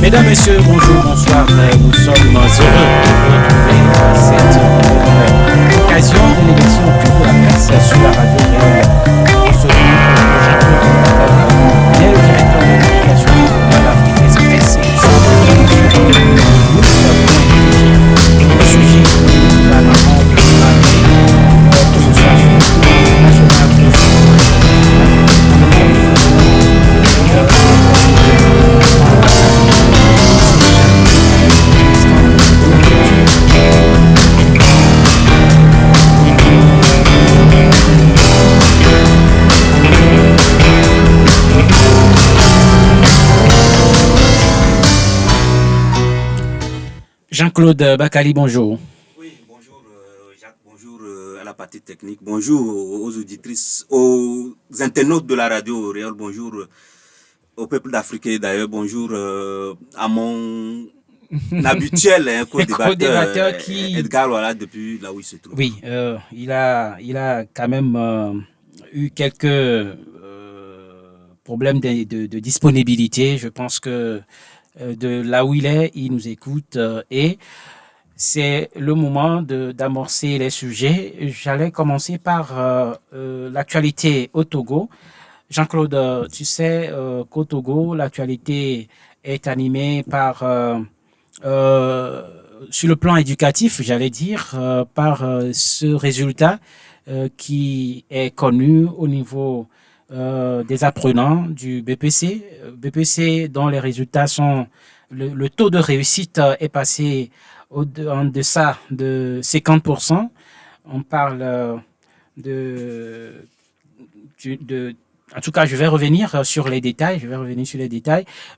Mesdames, Messieurs, bonjour, bonsoir. Nous sommes heureux de vous retrouver à cette occasion de l'émission Autour de la presse sur la radio Réel. Nous recevons Jean-Claude Bakali, il est le directeur de l'éducation de l'Afrique Express et du centre de l'éducation. Nous sommes le sujet que nous allons parler, que ce soit sur le plan national ou sur Jean-Claude Bakali, bonjour. Oui, bonjour Jacques, bonjour à la partie technique, bonjour aux auditrices, aux internautes de la radio Réel, bonjour au peuple d'Afrique d'ailleurs, bonjour à mon habituel co-débatteur qui... Edgar voilà, depuis là où il se trouve. Oui, il a quand même eu quelques problèmes de disponibilité. Je pense que de là où il nous écoute et c'est le moment d'amorcer les sujets. J'allais commencer par l'actualité au Togo. Jean-Claude, tu sais qu'au Togo, l'actualité est animée par, sur le plan éducatif, j'allais dire, par ce résultat qui est connu au niveau des apprenants du BPC dont les résultats sont, le taux de réussite est passé en deçà de 50%. On parle en tout cas, je vais revenir sur les détails,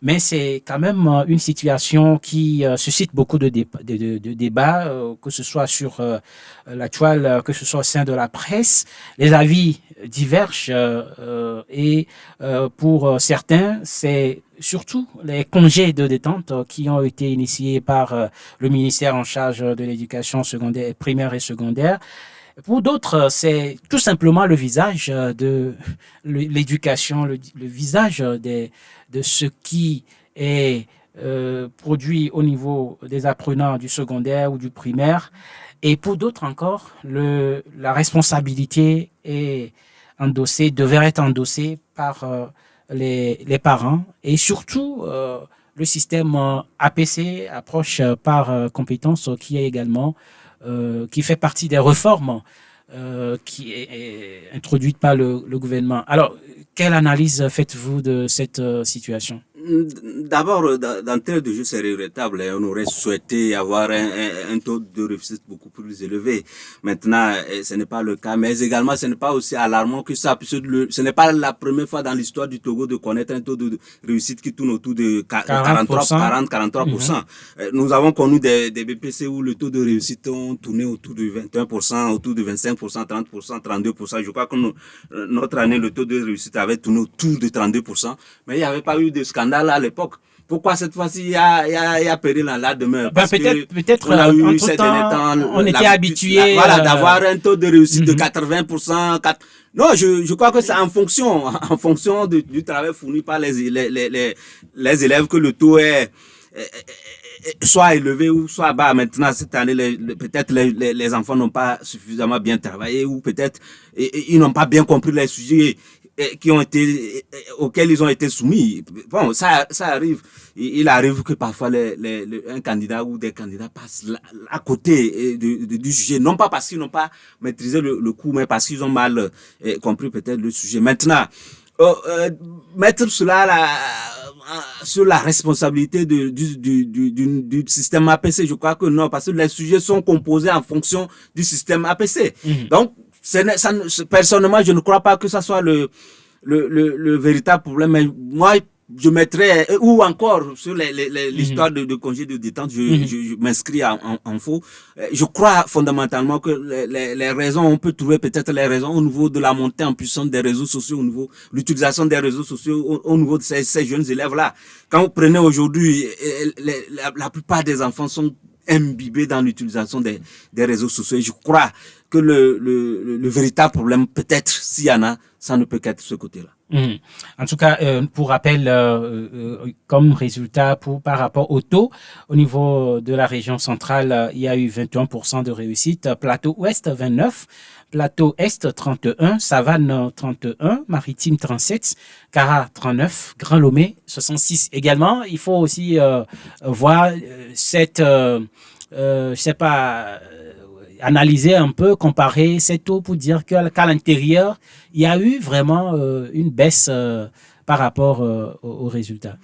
mais c'est quand même une situation qui suscite beaucoup de débats, que ce soit sur la toile, que ce soit au sein de la presse. Les avis divergent et pour certains, c'est surtout les congés de détente qui ont été initiés par le ministère en charge de l'éducation secondaire, primaire et secondaire. Pour d'autres, c'est tout simplement le visage de l'éducation, le visage de ce qui est produit au niveau des apprenants du secondaire ou du primaire. Et pour d'autres encore, la responsabilité devrait être endossée par les parents et surtout le système APC, approche par compétence, qui est également qui fait partie des réformes qui est introduite par le gouvernement. Alors, quelle analyse faites-vous de cette situation? D'abord, d'entrée de jeu, c'est regrettable. On aurait souhaité avoir un taux de réussite beaucoup plus élevé. Maintenant, ce n'est pas le cas. Mais également, ce n'est pas aussi alarmant que ça. Puisque ce n'est pas la première fois dans l'histoire du Togo de connaître un taux de réussite qui tourne autour de 43%. Nous avons connu des BPC où le taux de réussite ont tourné autour de 21%, autour de 25%, 30%, 32%. Je crois que notre année, le taux de réussite avait tourné autour de 32%. Mais il n'y avait pas eu de scandale à l'époque. Pourquoi cette fois-ci il y a péril en la demeure? Parce peut-être on a eu ces derniers temps, on était habitué d'avoir un taux de réussite de 80%. Non, je crois que c'est en fonction du travail fourni par les élèves que le taux est soit élevé ou soit bas. Maintenant, cette année, peut-être les enfants n'ont pas suffisamment bien travaillé ou peut-être ils n'ont pas bien compris les sujets auxquels ils ont été soumis. Bon, ça arrive. Il arrive que parfois un candidat ou des candidats passent à côté du sujet, non pas parce qu'ils n'ont pas maîtrisé le cours, mais parce qu'ils ont mal compris peut-être le sujet. Maintenant, mettre cela sur la responsabilité du système APC, je crois que non, parce que les sujets sont composés en fonction du système APC. Donc, personnellement, je ne crois pas que ça soit le véritable problème. Mais moi, je mettrais, ou encore sur l'histoire de congé de détente, je m'inscris en faux. Je crois fondamentalement que les raisons, on peut trouver peut-être les raisons au niveau de la montée en puissance des réseaux sociaux, au niveau de l'utilisation des réseaux sociaux, au niveau de ces jeunes élèves-là. Quand vous prenez aujourd'hui, la plupart des enfants sont imbibés dans l'utilisation des réseaux sociaux. Et je crois que le véritable problème, peut-être, s'il y en a, ça ne peut qu'être ce côté-là. Mmh. En tout cas, pour rappel, comme résultat par rapport au taux, au niveau de la région centrale, il y a eu 21% de réussite, plateau ouest 29, plateau est 31, Savane 31, Maritime 37, Cara 39, Grand Lomé 66. Également, il faut aussi voir cette, je sais pas, analyser un peu, comparer ces taux pour dire qu'à l'intérieur, il y a eu vraiment une baisse par rapport aux résultats.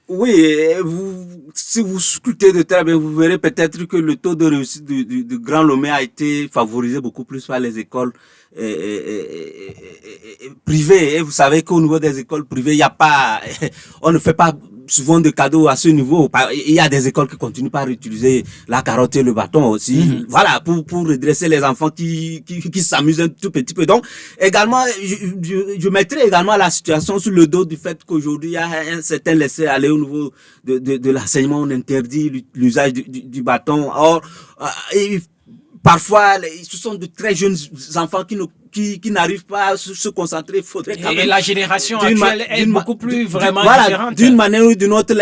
Oui, si vous scrutez de très bien, vous verrez peut-être que le taux de réussite du Grand Lomé a été favorisé beaucoup plus par les écoles privées. Et vous savez qu'au niveau des écoles privées, il n'y a pas, on ne fait pas souvent de cadeaux à ce niveau. Il y a des écoles qui continuent par utiliser la carotte et le bâton aussi. Mm-hmm. Voilà, pour redresser les enfants qui s'amusent un tout petit peu. Donc, également, je mettrai également la situation sur le dos du fait qu'aujourd'hui, il y a un certain laisser-aller au niveau de l'enseignement. On interdit l'usage du bâton. Or, parfois, ce sont de très jeunes enfants qui n'arrivent pas à se concentrer. Il faudrait quand même, et la génération actuelle est beaucoup plus vraiment voilà, différente. D'une manière ou d'une autre,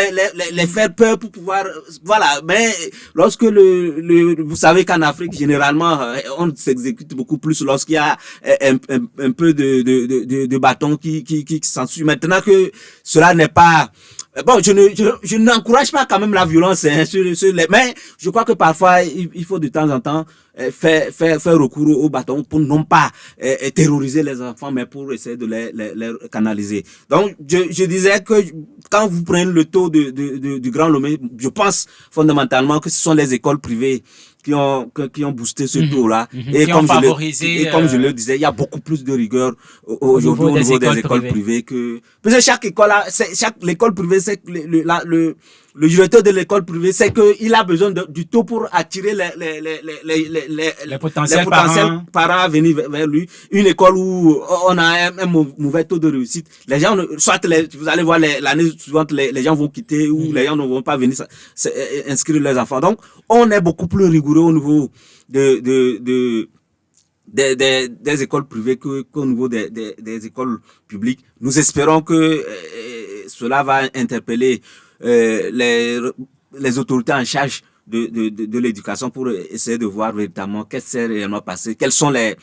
les faire peur pour pouvoir, voilà. Mais lorsque vous savez qu'en Afrique, généralement, on s'exécute beaucoup plus lorsqu'il y a un peu de bâton qui s'ensuit. Maintenant que cela n'est pas, bon, je n'encourage pas quand même la violence, hein, mais je crois que parfois, il faut de temps en temps faire recours au bâton pour non pas terroriser les enfants, mais pour essayer de les canaliser. Donc, je disais que quand vous prenez le taux du Grand Lomé, je pense fondamentalement que ce sont les écoles privées qui ont boosté ce tôt-là. Et comme je le disais, il y a beaucoup plus de rigueur aujourd'hui au niveau des écoles privées que, parce que chaque école privée, c'est le directeur de l'école privée, c'est qu'il a besoin du taux pour attirer les potentiels parents à venir vers lui. Une école où on a un mauvais taux de réussite, les gens, vous allez voir l'année suivante, les gens vont quitter ou les gens ne vont pas venir inscrire leurs enfants. Donc, on est beaucoup plus rigoureux au niveau des écoles privées qu'au niveau des écoles publiques. Nous espérons que cela va interpeller les autorités en charge de l'éducation pour essayer de voir véritablement qu'est-ce qui s'est réellement passé, quelles sont les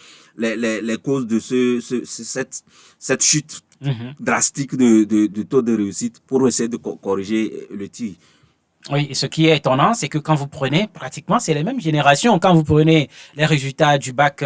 causes de cette chute drastique de taux de réussite pour essayer de corriger le tir. Oui, ce qui est étonnant, c'est que quand vous prenez, pratiquement, c'est les mêmes générations. Quand vous prenez les résultats du bac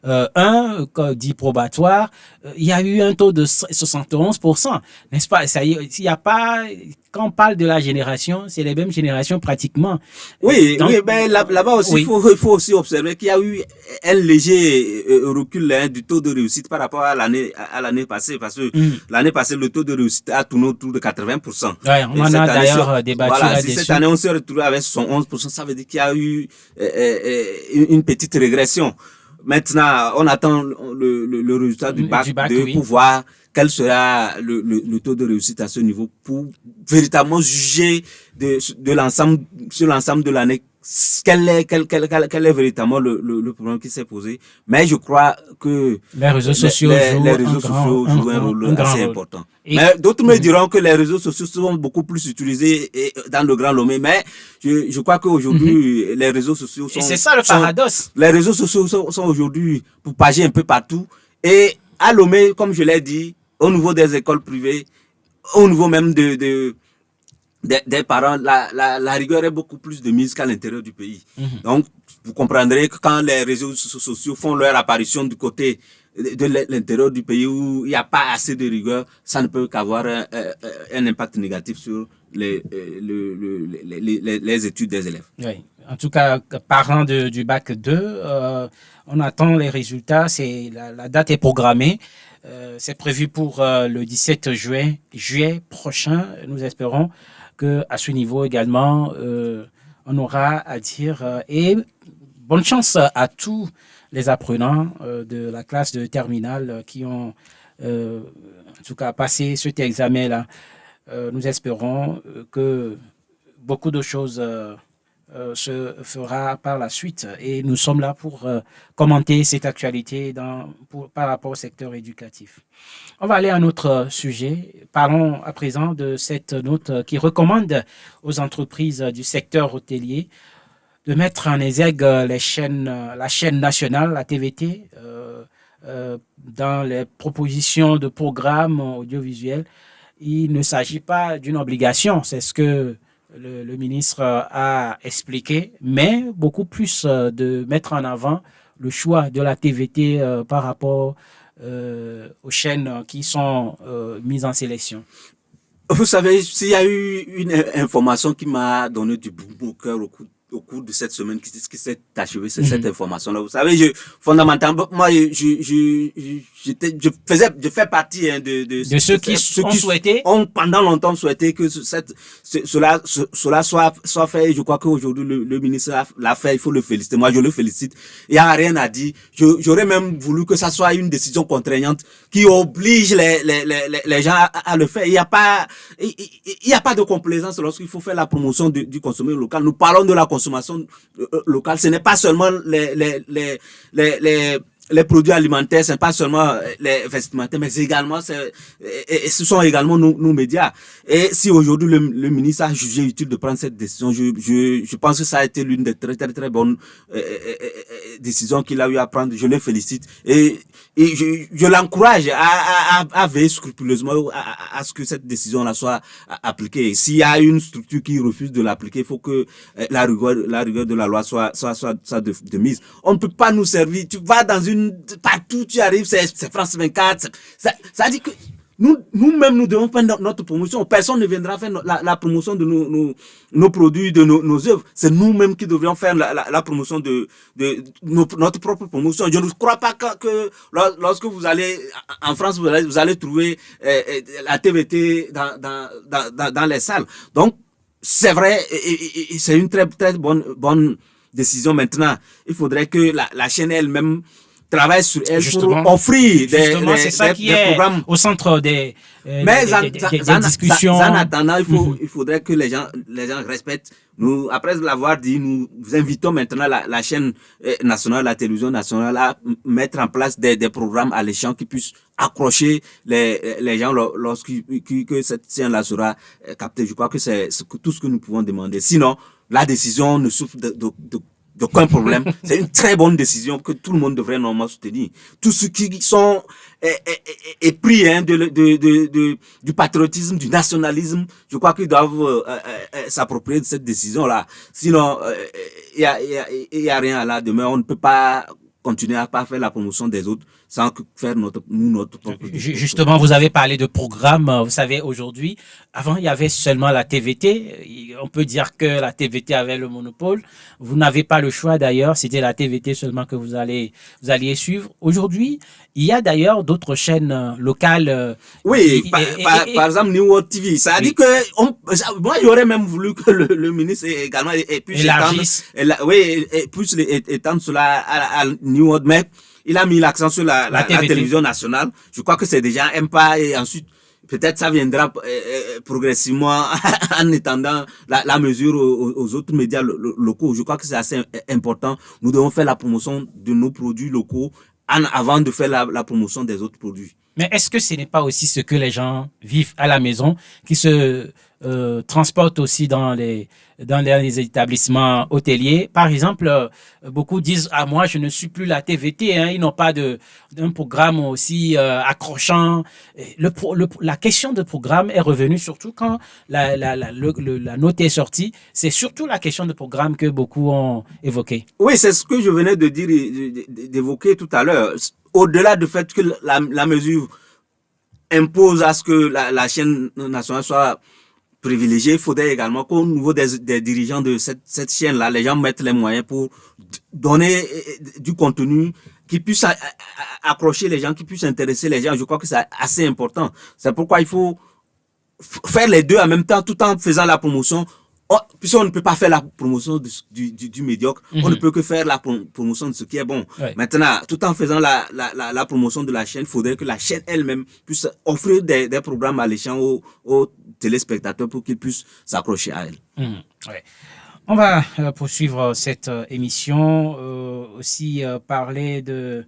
1, dit probatoire, il y a eu un taux de 71%. N'est-ce pas? Il y a pas, quand on parle de la génération, c'est les mêmes générations pratiquement. Oui, donc, oui, mais là-bas aussi, il faut aussi observer qu'il y a eu un léger recul du taux de réussite par rapport à l'année passée, parce que l'année passée, le taux de réussite a tourné autour de 80%. Ouais, on en a d'ailleurs débattu voilà, là-dessus. Si cette année on s'est retrouvé avec 11%, ça veut dire qu'il y a eu une petite régression. Maintenant, on attend le résultat du bac 2 pour voir quel sera le taux de réussite à ce niveau pour véritablement juger de l'ensemble, sur l'ensemble de l'année, quel est véritablement le problème qui s'est posé. Mais je crois que les réseaux sociaux jouent un rôle assez important. Mais d'autres me diront que les réseaux sociaux sont beaucoup plus utilisés dans le Grand Lomé, mais je crois qu'aujourd'hui, les réseaux sociaux sont... Et c'est ça le paradoxe. Les réseaux sociaux sont aujourd'hui propagés un peu partout. Et à Lomé, comme je l'ai dit, au niveau des écoles privées, au niveau même des parents, la rigueur est beaucoup plus de mise qu'à l'intérieur du pays. Donc, vous comprendrez que quand les réseaux sociaux font leur apparition du côté de l'intérieur du pays où il n'y a pas assez de rigueur, ça ne peut qu'avoir un impact négatif sur les études des élèves. Oui. En tout cas, parlant du bac 2, on attend les résultats. La date est programmée. C'est prévu pour le 17 juillet prochain. Nous espérons qu'à ce niveau également, on aura à dire. Et bonne chance à tous les apprenants de la classe de terminale qui ont, en tout cas, passé cet examen-là. Nous espérons que beaucoup de choses se fera par la suite. Et nous sommes là pour commenter cette actualité par rapport au secteur éducatif. On va aller à un autre sujet. Parlons à présent de cette note qui recommande aux entreprises du secteur hôtelier de mettre en exergue la chaîne nationale, la TVT, dans les propositions de programmes audiovisuels. Il ne s'agit pas d'une obligation, c'est ce que le ministre a expliqué, mais beaucoup plus de mettre en avant le choix de la TVT par rapport aux chaînes qui sont mises en sélection. Vous savez, s'il y a eu une information qui m'a donné du bout au cœur au cours de cette semaine qui s'est achevée, c'est cette information-là. Vous savez, fondamentalement, moi, je fais partie de ceux qui ont pendant longtemps souhaité que cela soit fait. Je crois qu'aujourd'hui le ministre l'a fait. Il faut le féliciter. Moi, je le félicite. Il n'y a rien à dire. J'aurais même voulu que ça soit une décision contraignante qui oblige les gens à le faire. Il n'y a pas de complaisance lorsqu'il faut faire la promotion du consommé local. Nous parlons de la consommation locale. Ce n'est pas seulement les produits alimentaires, ce n'est pas seulement les vestimentaires, mais également ce sont également nos médias. Et si aujourd'hui le ministre a jugé utile de prendre cette décision, je pense que ça a été l'une des très très très bonnes décisions qu'il a eu à prendre. Je le félicite et je l'encourage à veiller scrupuleusement à ce que cette décision-là soit appliquée. S'il y a une structure qui refuse de l'appliquer, il faut que la rigueur de la loi soit de mise. On ne peut pas nous servir. Tu vas partout tu arrives, c'est France 24. Ça dit que nous-mêmes, nous devons faire notre promotion. Personne ne viendra faire la promotion de nos produits, de nos œuvres. C'est nous-mêmes qui devrions faire la promotion de notre propre promotion. Je ne crois pas que lorsque vous allez en France, vous allez trouver la TVT dans les salles. Donc, c'est vrai, et c'est une très, très bonne décision. Maintenant, il faudrait que la chaîne elle-même travaille sur elle pour offrir des programmes au centre des discussions. En attendant, il faudrait que les gens respectent. Nous, après l'avoir dit, nous invitons maintenant la chaîne nationale, la télévision nationale à mettre en place des programmes alléchants qui puissent accrocher les gens que cette chaîne-là sera captée. Je crois que c'est tout ce que nous pouvons demander. Sinon, la décision ne souffre d'aucun problème. C'est une très bonne décision que tout le monde devrait normalement soutenir. Tous ceux qui sont épris du patriotisme, du nationalisme, je crois qu'ils doivent s'approprier de cette décision-là. Sinon, il y a rien là. Demain, on ne peut pas continuer à pas faire la promotion des autres sans faire notre propre. Justement, vous avez parlé de programmes. Vous savez, aujourd'hui, avant, il y avait seulement la TVT. On peut dire que la TVT avait le monopole. Vous n'avez pas le choix d'ailleurs. C'était la TVT seulement que vous alliez suivre. Aujourd'hui, il y a d'ailleurs d'autres chaînes locales. Oui, par exemple, New World TV. Ça a dit que moi, j'aurais même voulu que le ministre également puisse étendre cela à New World, mais il a mis l'accent sur la télévision nationale. Je crois que c'est déjà un pas et ensuite peut-être ça viendra progressivement en étendant la mesure aux autres médias locaux. Je crois que c'est assez important. Nous devons faire la promotion de nos produits locaux avant de faire la promotion des autres produits. Mais est-ce que ce n'est pas aussi ce que les gens vivent à la maison, qui se transportent aussi dans les établissements hôteliers? Par exemple, beaucoup disent « Ah, moi, je ne suis plus la TVT, hein, ils n'ont pas d'un programme aussi accrochant. » La question de programme est revenue surtout quand la note est sortie. C'est surtout la question de programme que beaucoup ont évoqué. Oui, c'est ce que je venais de dire, d'évoquer tout à l'heure. Au-delà du fait que la mesure impose à ce que la chaîne nationale soit privilégiée, il faudrait également qu'au niveau des dirigeants de cette chaîne-là, les gens mettent les moyens pour donner du contenu qui puisse accrocher les gens, qui puisse intéresser les gens. Je crois que c'est assez important. C'est pourquoi il faut faire les deux en même temps, tout en faisant la promotion. Puisqu'on ne peut pas faire la promotion du médiocre, on ne peut que faire la promotion de ce qui est bon. Ouais. Maintenant, tout en faisant la promotion de la chaîne, il faudrait que la chaîne elle-même puisse offrir des programmes alléchants aux téléspectateurs pour qu'ils puissent s'accrocher à elle. Ouais. On va poursuivre cette émission, aussi parler de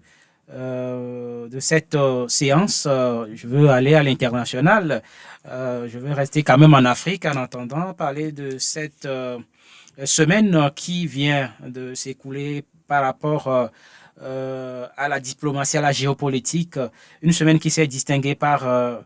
cette séance. Je veux aller à l'international. Je veux rester quand même en Afrique en attendant, parler de cette semaine qui vient de s'écouler par rapport à la diplomatie, à la géopolitique. Une semaine qui s'est distinguée par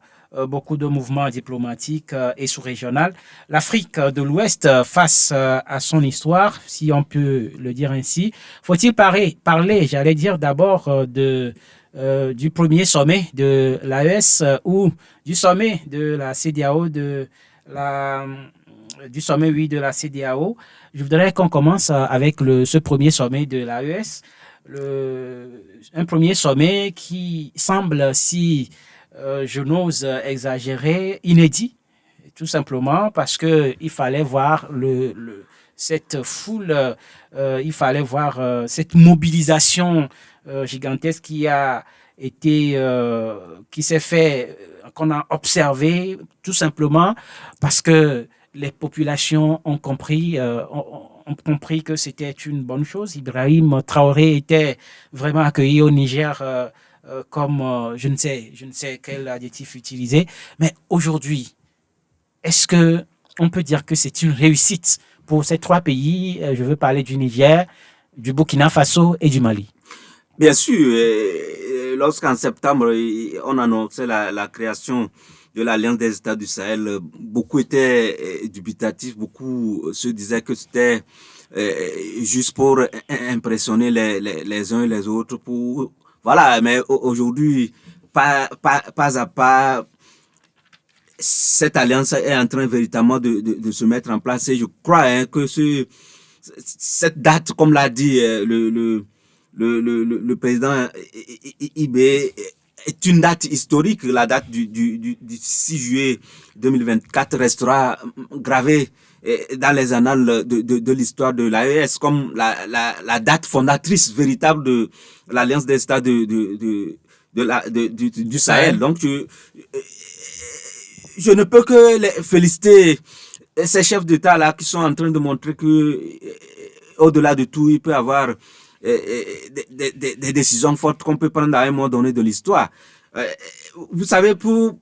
beaucoup de mouvements diplomatiques et sous-régionaux. L'Afrique de l'Ouest, face à son histoire, si on peut le dire ainsi, faut-il parler, j'allais dire d'abord du premier sommet de l'AES ou du sommet de la CEDEAO, du sommet, oui, de la CEDEAO. Je voudrais qu'on commence avec ce premier sommet de l'AES. Un premier sommet qui semble, si je n'ose exagérer, inédit, tout simplement parce qu'il fallait voir cette foule, il fallait voir cette mobilisation gigantesque qui s'est fait, qu'on a observé tout simplement parce que les populations ont compris que c'était une bonne chose. Ibrahim Traoré était vraiment accueilli au Niger comme je ne sais quel adjectif utiliser. Mais aujourd'hui, est-ce que on peut dire que c'est une réussite pour ces trois pays? Je veux parler du Niger, du Burkina Faso et du Mali. Bien sûr, lorsqu'en septembre, on annonçait la création de l'Alliance des États du Sahel, beaucoup étaient dubitatifs, beaucoup se disaient que c'était juste pour impressionner les uns et les autres. Voilà, mais aujourd'hui, pas à pas, cette alliance est en train véritablement de se mettre en place. Et je crois que cette date, comme l'a dit le président IB, est une date historique. La date du 6 juillet 2024 restera gravée dans les annales de l'histoire de l'AES comme la date fondatrice véritable de l'Alliance des États du Sahel. Donc, je ne peux que féliciter ces chefs d'État là qui sont en train de montrer que, au-delà de tout, il peut y avoir des décisions fortes qu'on peut prendre à un moment donné de l'histoire. Vous savez, pour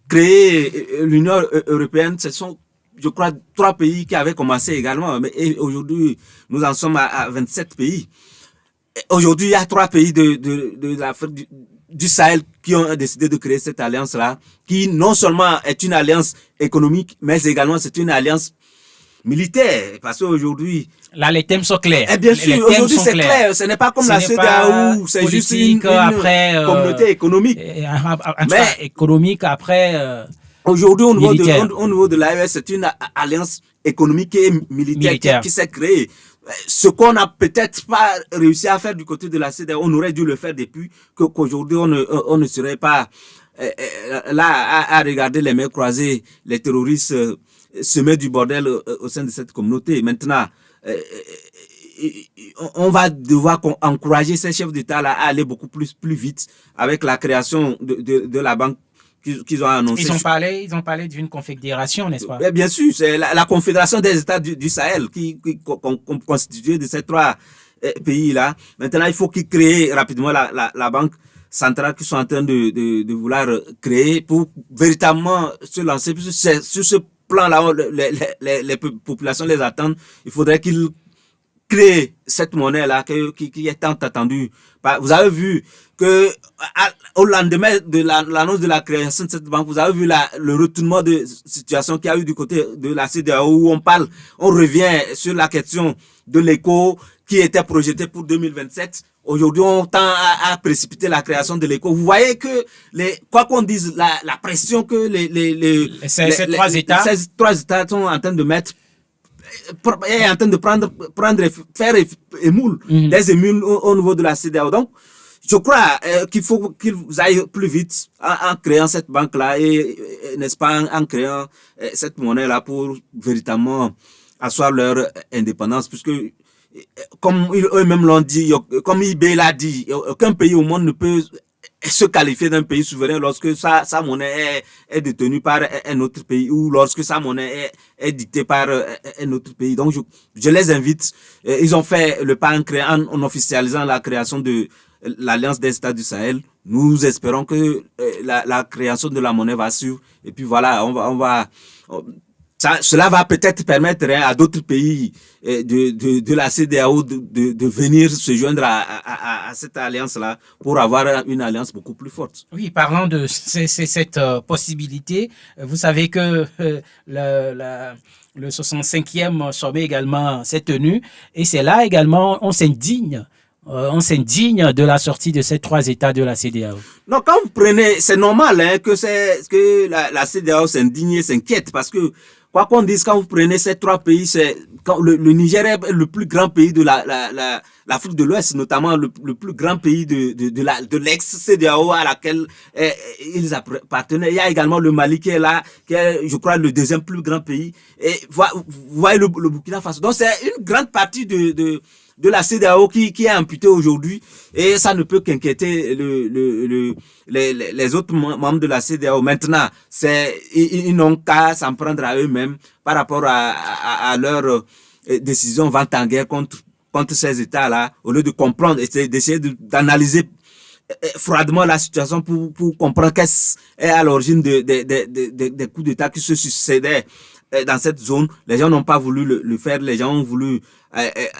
créer l'Union européenne, ce sont, je crois, 3 pays qui avaient commencé également. Mais aujourd'hui, nous en sommes à 27 pays. Aujourd'hui, il y a 3 pays de l'Afrique du Sahel qui ont décidé de créer cette alliance-là, qui non seulement est une alliance économique, mais également c'est une alliance militaire. Parce qu'aujourd'hui... Là, les thèmes sont clairs. Et bien sûr, aujourd'hui c'est clair. Ce n'est pas comme la CEDEAO, c'est juste une communauté économique. Mais économique après... Aujourd'hui, au niveau de l'AES, c'est une alliance économique et militaire. Qui s'est créée. Ce qu'on n'a peut-être pas réussi à faire du côté de la CEDEAO, on aurait dû le faire depuis qu'aujourd'hui on ne serait pas là à regarder les mains croisées, les terroristes semer du bordel au sein de cette communauté. Maintenant, on va devoir encourager ces chefs d'État là à aller beaucoup plus vite avec la création de la banque qu'ils ont annoncé. Ils ont parlé d'une confédération, n'est-ce pas? Bien sûr, c'est la confédération des États du Sahel qui constituée de ces 3 pays-là. Maintenant, il faut qu'ils créent rapidement la banque centrale qu'ils sont en train de vouloir créer pour véritablement se lancer. Sur ce plan-là, les populations les attendent. Il faudrait qu'ils créent cette monnaie-là qui est tant attendue. Vous avez vu que au lendemain de l'annonce de la création de cette banque, vous avez vu le retournement de situation qu'il y a eu du côté de la CEDEAO où on revient sur la question de l'éco qui était projeté pour 2027. Aujourd'hui, on tend à précipiter la création de l'éco. Vous voyez que quoi qu'on dise, la pression que ces 3 États sont en train de mettre est en train de faire émoule des émules au niveau de la CEDEAO. Donc, je crois qu'il faut qu'ils aillent plus vite en créant cette banque-là et n'est-ce pas, en créant cette monnaie-là pour véritablement asseoir leur indépendance, puisque comme eux-mêmes l'ont dit, comme IB l'a dit, aucun pays au monde ne peut se qualifier d'un pays souverain lorsque sa monnaie est détenue par un autre pays ou lorsque sa monnaie est dictée par un autre pays. Donc, je les invite. Ils ont fait le pas en officialisant la création de l'Alliance des États du Sahel. Nous espérons que la création de la monnaie va suivre. Et puis voilà, cela va peut-être permettre à d'autres pays de la CEDEAO de venir se joindre à cette alliance-là pour avoir une alliance beaucoup plus forte. Oui, parlant de cette possibilité, vous savez que le 65e sommet également s'est tenu et c'est là également on s'indigne de la sortie de ces 3 États de la CEDEAO. Non, quand vous prenez, c'est normal que la CEDEAO s'indigne, s'inquiète parce que quoi qu'on dise, quand vous prenez ces 3 pays, le Niger est le plus grand pays de l'Afrique de l'Ouest, notamment le plus grand pays de l'ex-CEDEAO à laquelle ils appartenaient. Il y a également le Mali qui est là, qui est, je crois, le 2e plus grand pays. Et vous voyez le Burkina Faso. Donc c'est une grande partie de la CEDEAO qui est amputée aujourd'hui et ça ne peut qu'inquiéter les autres membres de la CEDEAO. Maintenant, ils n'ont qu'à s'en prendre à eux-mêmes par rapport à leur décision vente en guerre contre ces États-là, au lieu de comprendre et d'essayer d'analyser froidement la situation pour comprendre qu'est-ce est à l'origine des coups d'État qui se succédaient dans cette zone. Les gens n'ont pas voulu le faire, les gens ont voulu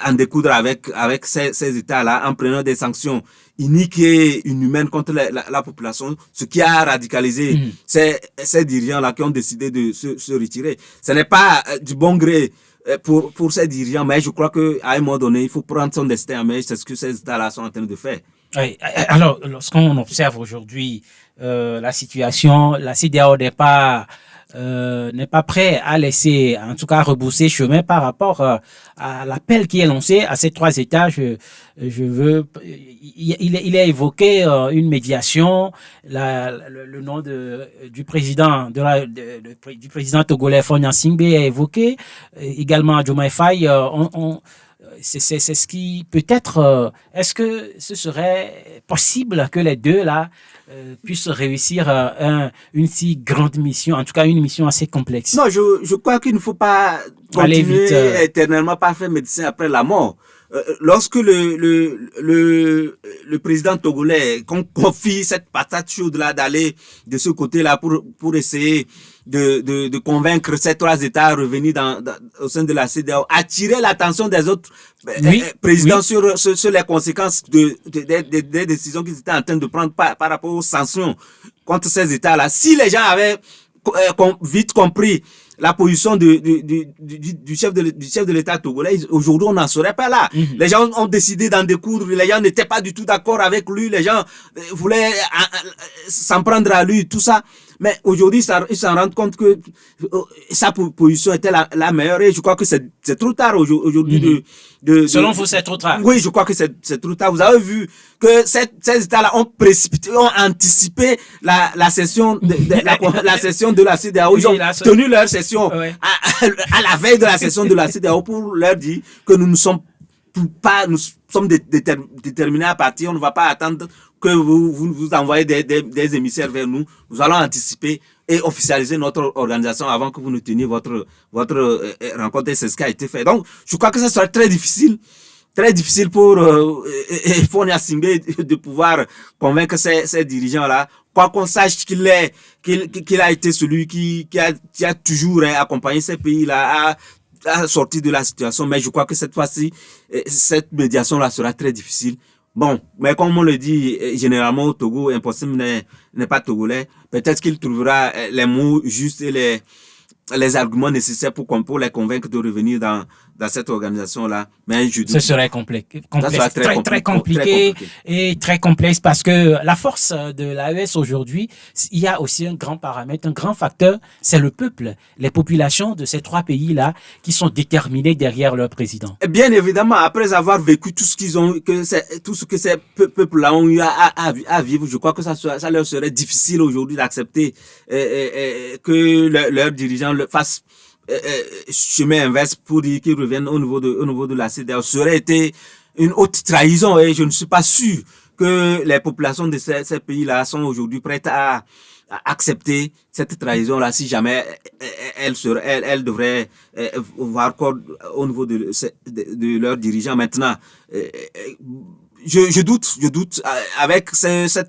en découdre avec ces États-là en prenant des sanctions iniques et inhumaines contre la population, ce qui a radicalisé ces dirigeants-là qui ont décidé de se retirer. Ce n'est pas du bon gré pour ces dirigeants, mais je crois qu'à un moment donné, il faut prendre son destin en main. C'est ce que ces États-là sont en train de faire. Oui. Alors, lorsqu'on observe aujourd'hui la situation, la CEDEAO n'est pas prêt à laisser, en tout cas, rebousser chemin par rapport à l'appel qui est lancé à ces 3 États. Il a évoqué une médiation, le nom du président du président togolais Faure Gnassingbé a évoqué également Diomaye Faye. C'est ce qui peut-être. Est-ce que ce serait possible que les deux là puissent réussir une si grande mission, en tout cas une mission assez complexe? Non, je crois qu'il ne faut pas continuer éternellement par faire médecin après la mort. Lorsque le président togolais confie cette patate chaude là d'aller de ce côté-là pour essayer de convaincre ces 3 États à revenir au sein de la CEDEAO, attirer l'attention des autres présidents sur les conséquences des décisions qu'ils étaient en train de prendre par rapport aux sanctions contre ces États-là. Si les gens avaient vite compris la position du chef de l'État togolais, aujourd'hui on n'en serait pas là. Les gens ont décidé d'en découdre, les gens n'étaient pas du tout d'accord avec lui, les gens voulaient s'en prendre à lui, tout ça. Mais aujourd'hui, ils s'en rendent compte que sa position était la meilleure et je crois que c'est trop tard aujourd'hui Selon vous, c'est trop tard? Oui, je crois que c'est trop tard. Vous avez vu que ces États-là ont anticipé la session la session de la CEDEAO. Ils ont tenu leur session à la veille de la session de la CEDEAO pour leur dire que nous sommes déterminés à partir. On ne va pas attendre que vous envoyez des émissaires vers nous. Nous allons anticiper et officialiser notre organisation avant que vous ne teniez votre rencontre. Et c'est ce qui a été fait. Donc, je crois que ça sera très difficile pour Faure Gnassingbé de pouvoir convaincre ces dirigeants-là. Quoi qu'on sache qu'il a été celui qui a toujours accompagné ces pays-là à sortir de la situation. Mais je crois que cette fois-ci, cette médiation-là sera très difficile. Bon, mais comme on le dit généralement au Togo, impossible n'est pas togolais. Peut-être qu'il trouvera les mots justes et les arguments nécessaires pour les convaincre de revenir dans cette organisation-là. Mais ce serait très compliqué et très complexe parce que la force de l'AES aujourd'hui, il y a aussi un grand paramètre, un grand facteur, c'est le peuple, les populations de ces 3 pays-là qui sont déterminés derrière leur président. Bien évidemment, après avoir vécu tout ce que ces peuples-là ont eu à vivre, je crois que ça leur serait difficile aujourd'hui d'accepter que leurs dirigeants fassent chemin inverse pour dire qu'ils reviennent au niveau de la CEDEAO. Ça aurait été une haute trahison et je ne suis pas sûr que les populations de ces pays-là sont aujourd'hui prêtes à accepter cette trahison-là si jamais elle devrait voir quoi au niveau de leurs dirigeants. Maintenant, je doute avec ce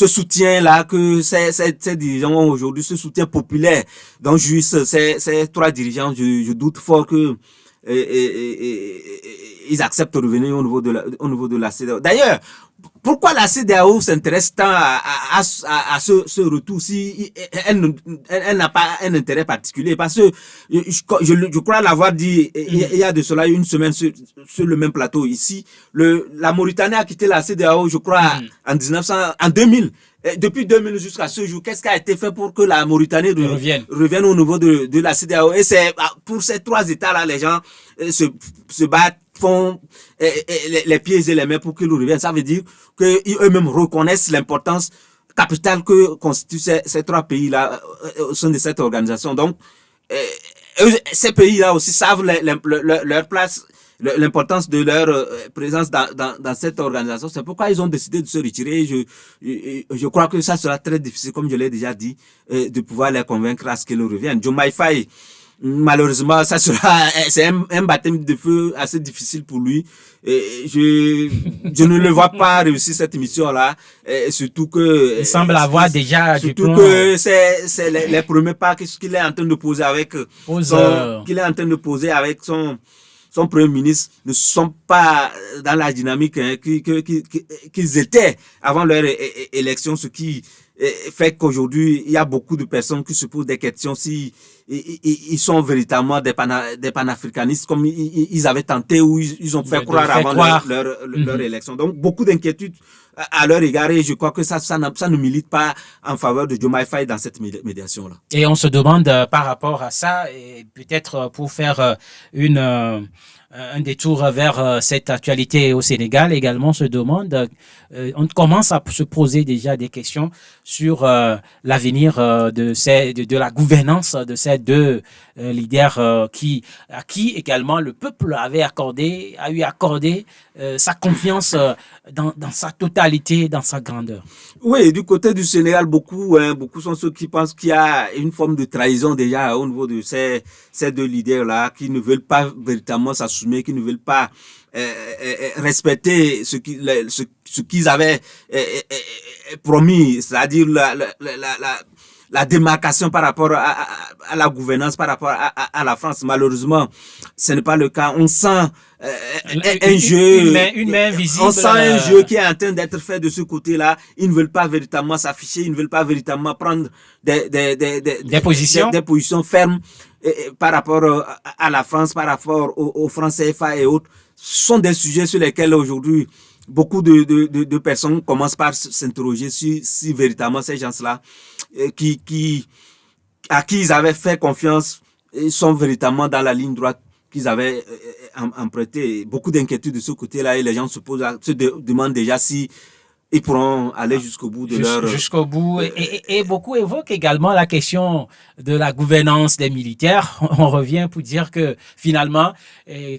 soutien-là que ces dirigeants ont aujourd'hui, ce soutien populaire dont jouissent ces trois dirigeants. Je doute fort que ils acceptent de revenir au niveau de la CEDEAO. D'ailleurs, pourquoi la CEDEAO s'intéresse tant à ce retour si elle n'a pas un intérêt particulier? Parce que je crois l'avoir dit il y a de cela une semaine sur le même plateau ici. La Mauritanie a quitté la CEDEAO, je crois, en 2000. Depuis 2000 jusqu'à ce jour, qu'est-ce qui a été fait pour que la Mauritanie revienne au niveau de la CEDEAO? Et c'est pour ces trois États-là, les gens se battent, font les pieds et les mains pour qu'ils reviennent. Ça veut dire qu'eux-mêmes reconnaissent l'importance capitale que constituent ces trois pays-là au sein de cette organisation. Donc, ces pays-là aussi savent leur place, l'importance de leur présence dans cette organisation. C'est pourquoi ils ont décidé de se retirer. Je crois que ça sera très difficile, comme je l'ai déjà dit, de pouvoir les convaincre à ce qu'ils reviennent. Diomaye Faye, malheureusement, c'est un baptême de feu assez difficile pour lui. Je ne le vois pas réussir cette mission-là, surtout que... Il semble avoir déjà du plan. Surtout que c'est les premiers pas qu'il est en train de poser avec son premier ministre ne sont pas dans la dynamique qu'ils étaient avant leur élection, ce qui fait qu'aujourd'hui, il y a beaucoup de personnes qui se posent des questions si ils sont véritablement des panafricanistes comme ils avaient tenté ou ils ont fait croire avant leur élection. Donc, beaucoup d'inquiétudes à leur égard et je crois que ça ne milite pas en faveur de Diomaye Faye dans cette médiation-là. Et on se demande par rapport à ça, et peut-être pour faire un détour vers cette actualité au Sénégal également, on se demande, on commence à se poser déjà des questions sur l'avenir de la gouvernance de ces deux leaders à qui également le peuple a eu accordé sa confiance dans sa totalité, dans sa grandeur. Oui, du côté du Sénégal, beaucoup sont ceux qui pensent qu'il y a une forme de trahison déjà au niveau de ces deux leaders-là, qui ne veulent pas véritablement s'assumer, qui ne veulent pas respecter ce qu'ils avaient promis, c'est-à-dire la démarcation par rapport à la gouvernance, par rapport à la France. Malheureusement, ce n'est pas le cas. On sent une main visible. On sent un jeu qui est en train d'être fait de ce côté-là. Ils ne veulent pas véritablement s'afficher, ils ne veulent pas véritablement prendre des positions fermes par rapport à la France, par rapport aux francs CFA et autres. Ce sont des sujets sur lesquels aujourd'hui beaucoup de personnes commencent par s'interroger si véritablement ces gens-là à qui ils avaient fait confiance sont véritablement dans la ligne droite qu'ils avaient empruntée. Beaucoup d'inquiétudes de ce côté-là et les gens se demandent déjà si ils pourront aller jusqu'au bout de leur... Jusqu'au bout. Et beaucoup évoquent également la question de la gouvernance des militaires. On revient pour dire que finalement,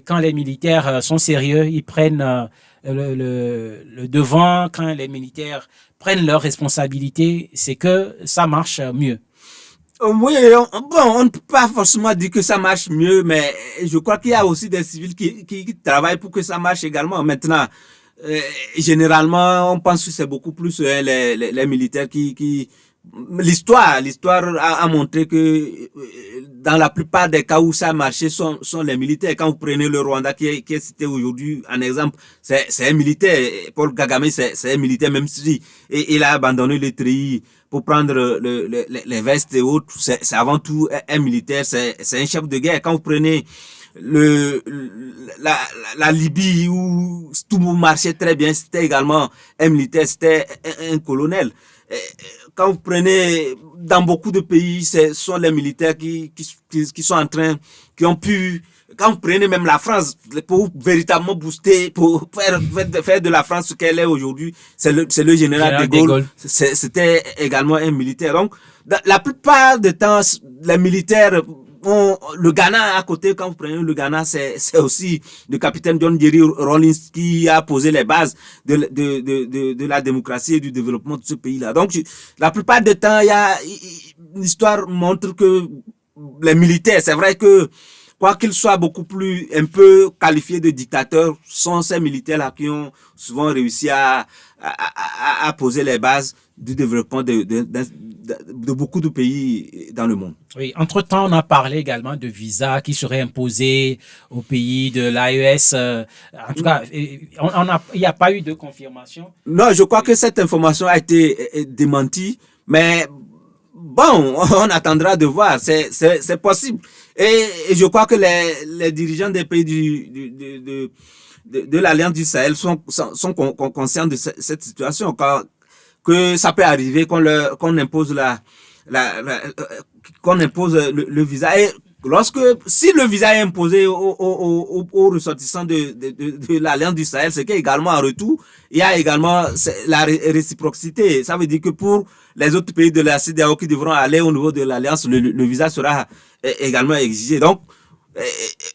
quand les militaires sont sérieux, ils prennent le devant. Quand les militaires prennent leurs responsabilités, c'est que ça marche mieux. Oui, on ne peut pas forcément dire que ça marche mieux, mais je crois qu'il y a aussi des civils qui travaillent pour que ça marche également. Maintenant, généralement, on pense que c'est beaucoup plus les militaires qui l'histoire a montré que dans la plupart des cas où ça a marché sont les militaires. Quand vous prenez le Rwanda qui est cité aujourd'hui en exemple, c'est un militaire. Paul Kagame, c'est un militaire, même si il a abandonné le treillis pour prendre les vestes et autres. C'est avant tout un militaire, c'est un chef de guerre. Quand vous prenez la Libye où tout marchait très bien, c'était également un militaire, c'était un colonel. Quand vous prenez dans beaucoup de pays, ce sont les militaires qui sont en train, qui ont pu, quand vous prenez même la France, pour véritablement booster, pour faire de la France ce qu'elle est aujourd'hui, c'est le général de Gaulle. C'était également un militaire. Donc, la plupart du temps, les militaires le Ghana à côté, quand vous prenez le Ghana, c'est aussi le capitaine John Jerry Rawlings qui a posé les bases de la démocratie et du développement de ce pays-là. Donc, la plupart du temps, l'histoire montre que les militaires, c'est vrai que quoi qu'ils soient beaucoup plus un peu qualifiés de dictateurs, sont ces militaires-là qui ont souvent réussi à poser les bases du développement de beaucoup de pays dans le monde. Oui, entre-temps, on a parlé également de visas qui seraient imposés aux pays de l'AES. En tout cas, il n'y a pas eu de confirmation. Non, je crois que cette information a été démentie, mais bon, on attendra de voir, c'est possible. Et je crois que les dirigeants des pays de l'Alliance du Sahel sont conscients de cette situation, que ça peut arriver qu'on impose qu'on impose le visa. Et si le visa est imposé aux ressortissants de l'Alliance du Sahel, c'est qu'également en retour, il y a également la réciprocité. Ça veut dire que pour les autres pays de la CEDEAO qui devront aller au niveau de l'Alliance, le visa sera également exigé. Donc,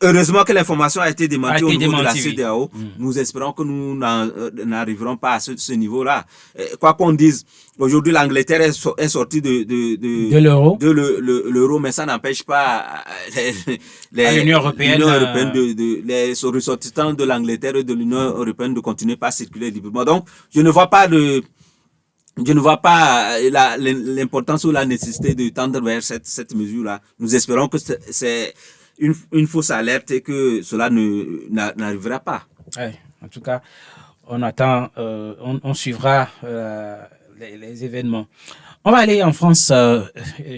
heureusement que l'information a été démentie au niveau de la CEDEAO. Oui. Nous espérons que nous n'arriverons pas à ce niveau-là. Quoi qu'on dise, aujourd'hui l'Angleterre est sortie de l'euro. L'euro, mais ça n'empêche pas l'Union européenne, les ressortissants de l'Angleterre et de l'Union européenne de continuer à circuler librement. Donc, je ne vois pas l'importance ou la nécessité de tendre vers cette mesure-là. Nous espérons que c'est une fausse alerte et que cela n'arrivera pas. Ouais, en tout cas, on attend, on suivra les événements. On va aller en France.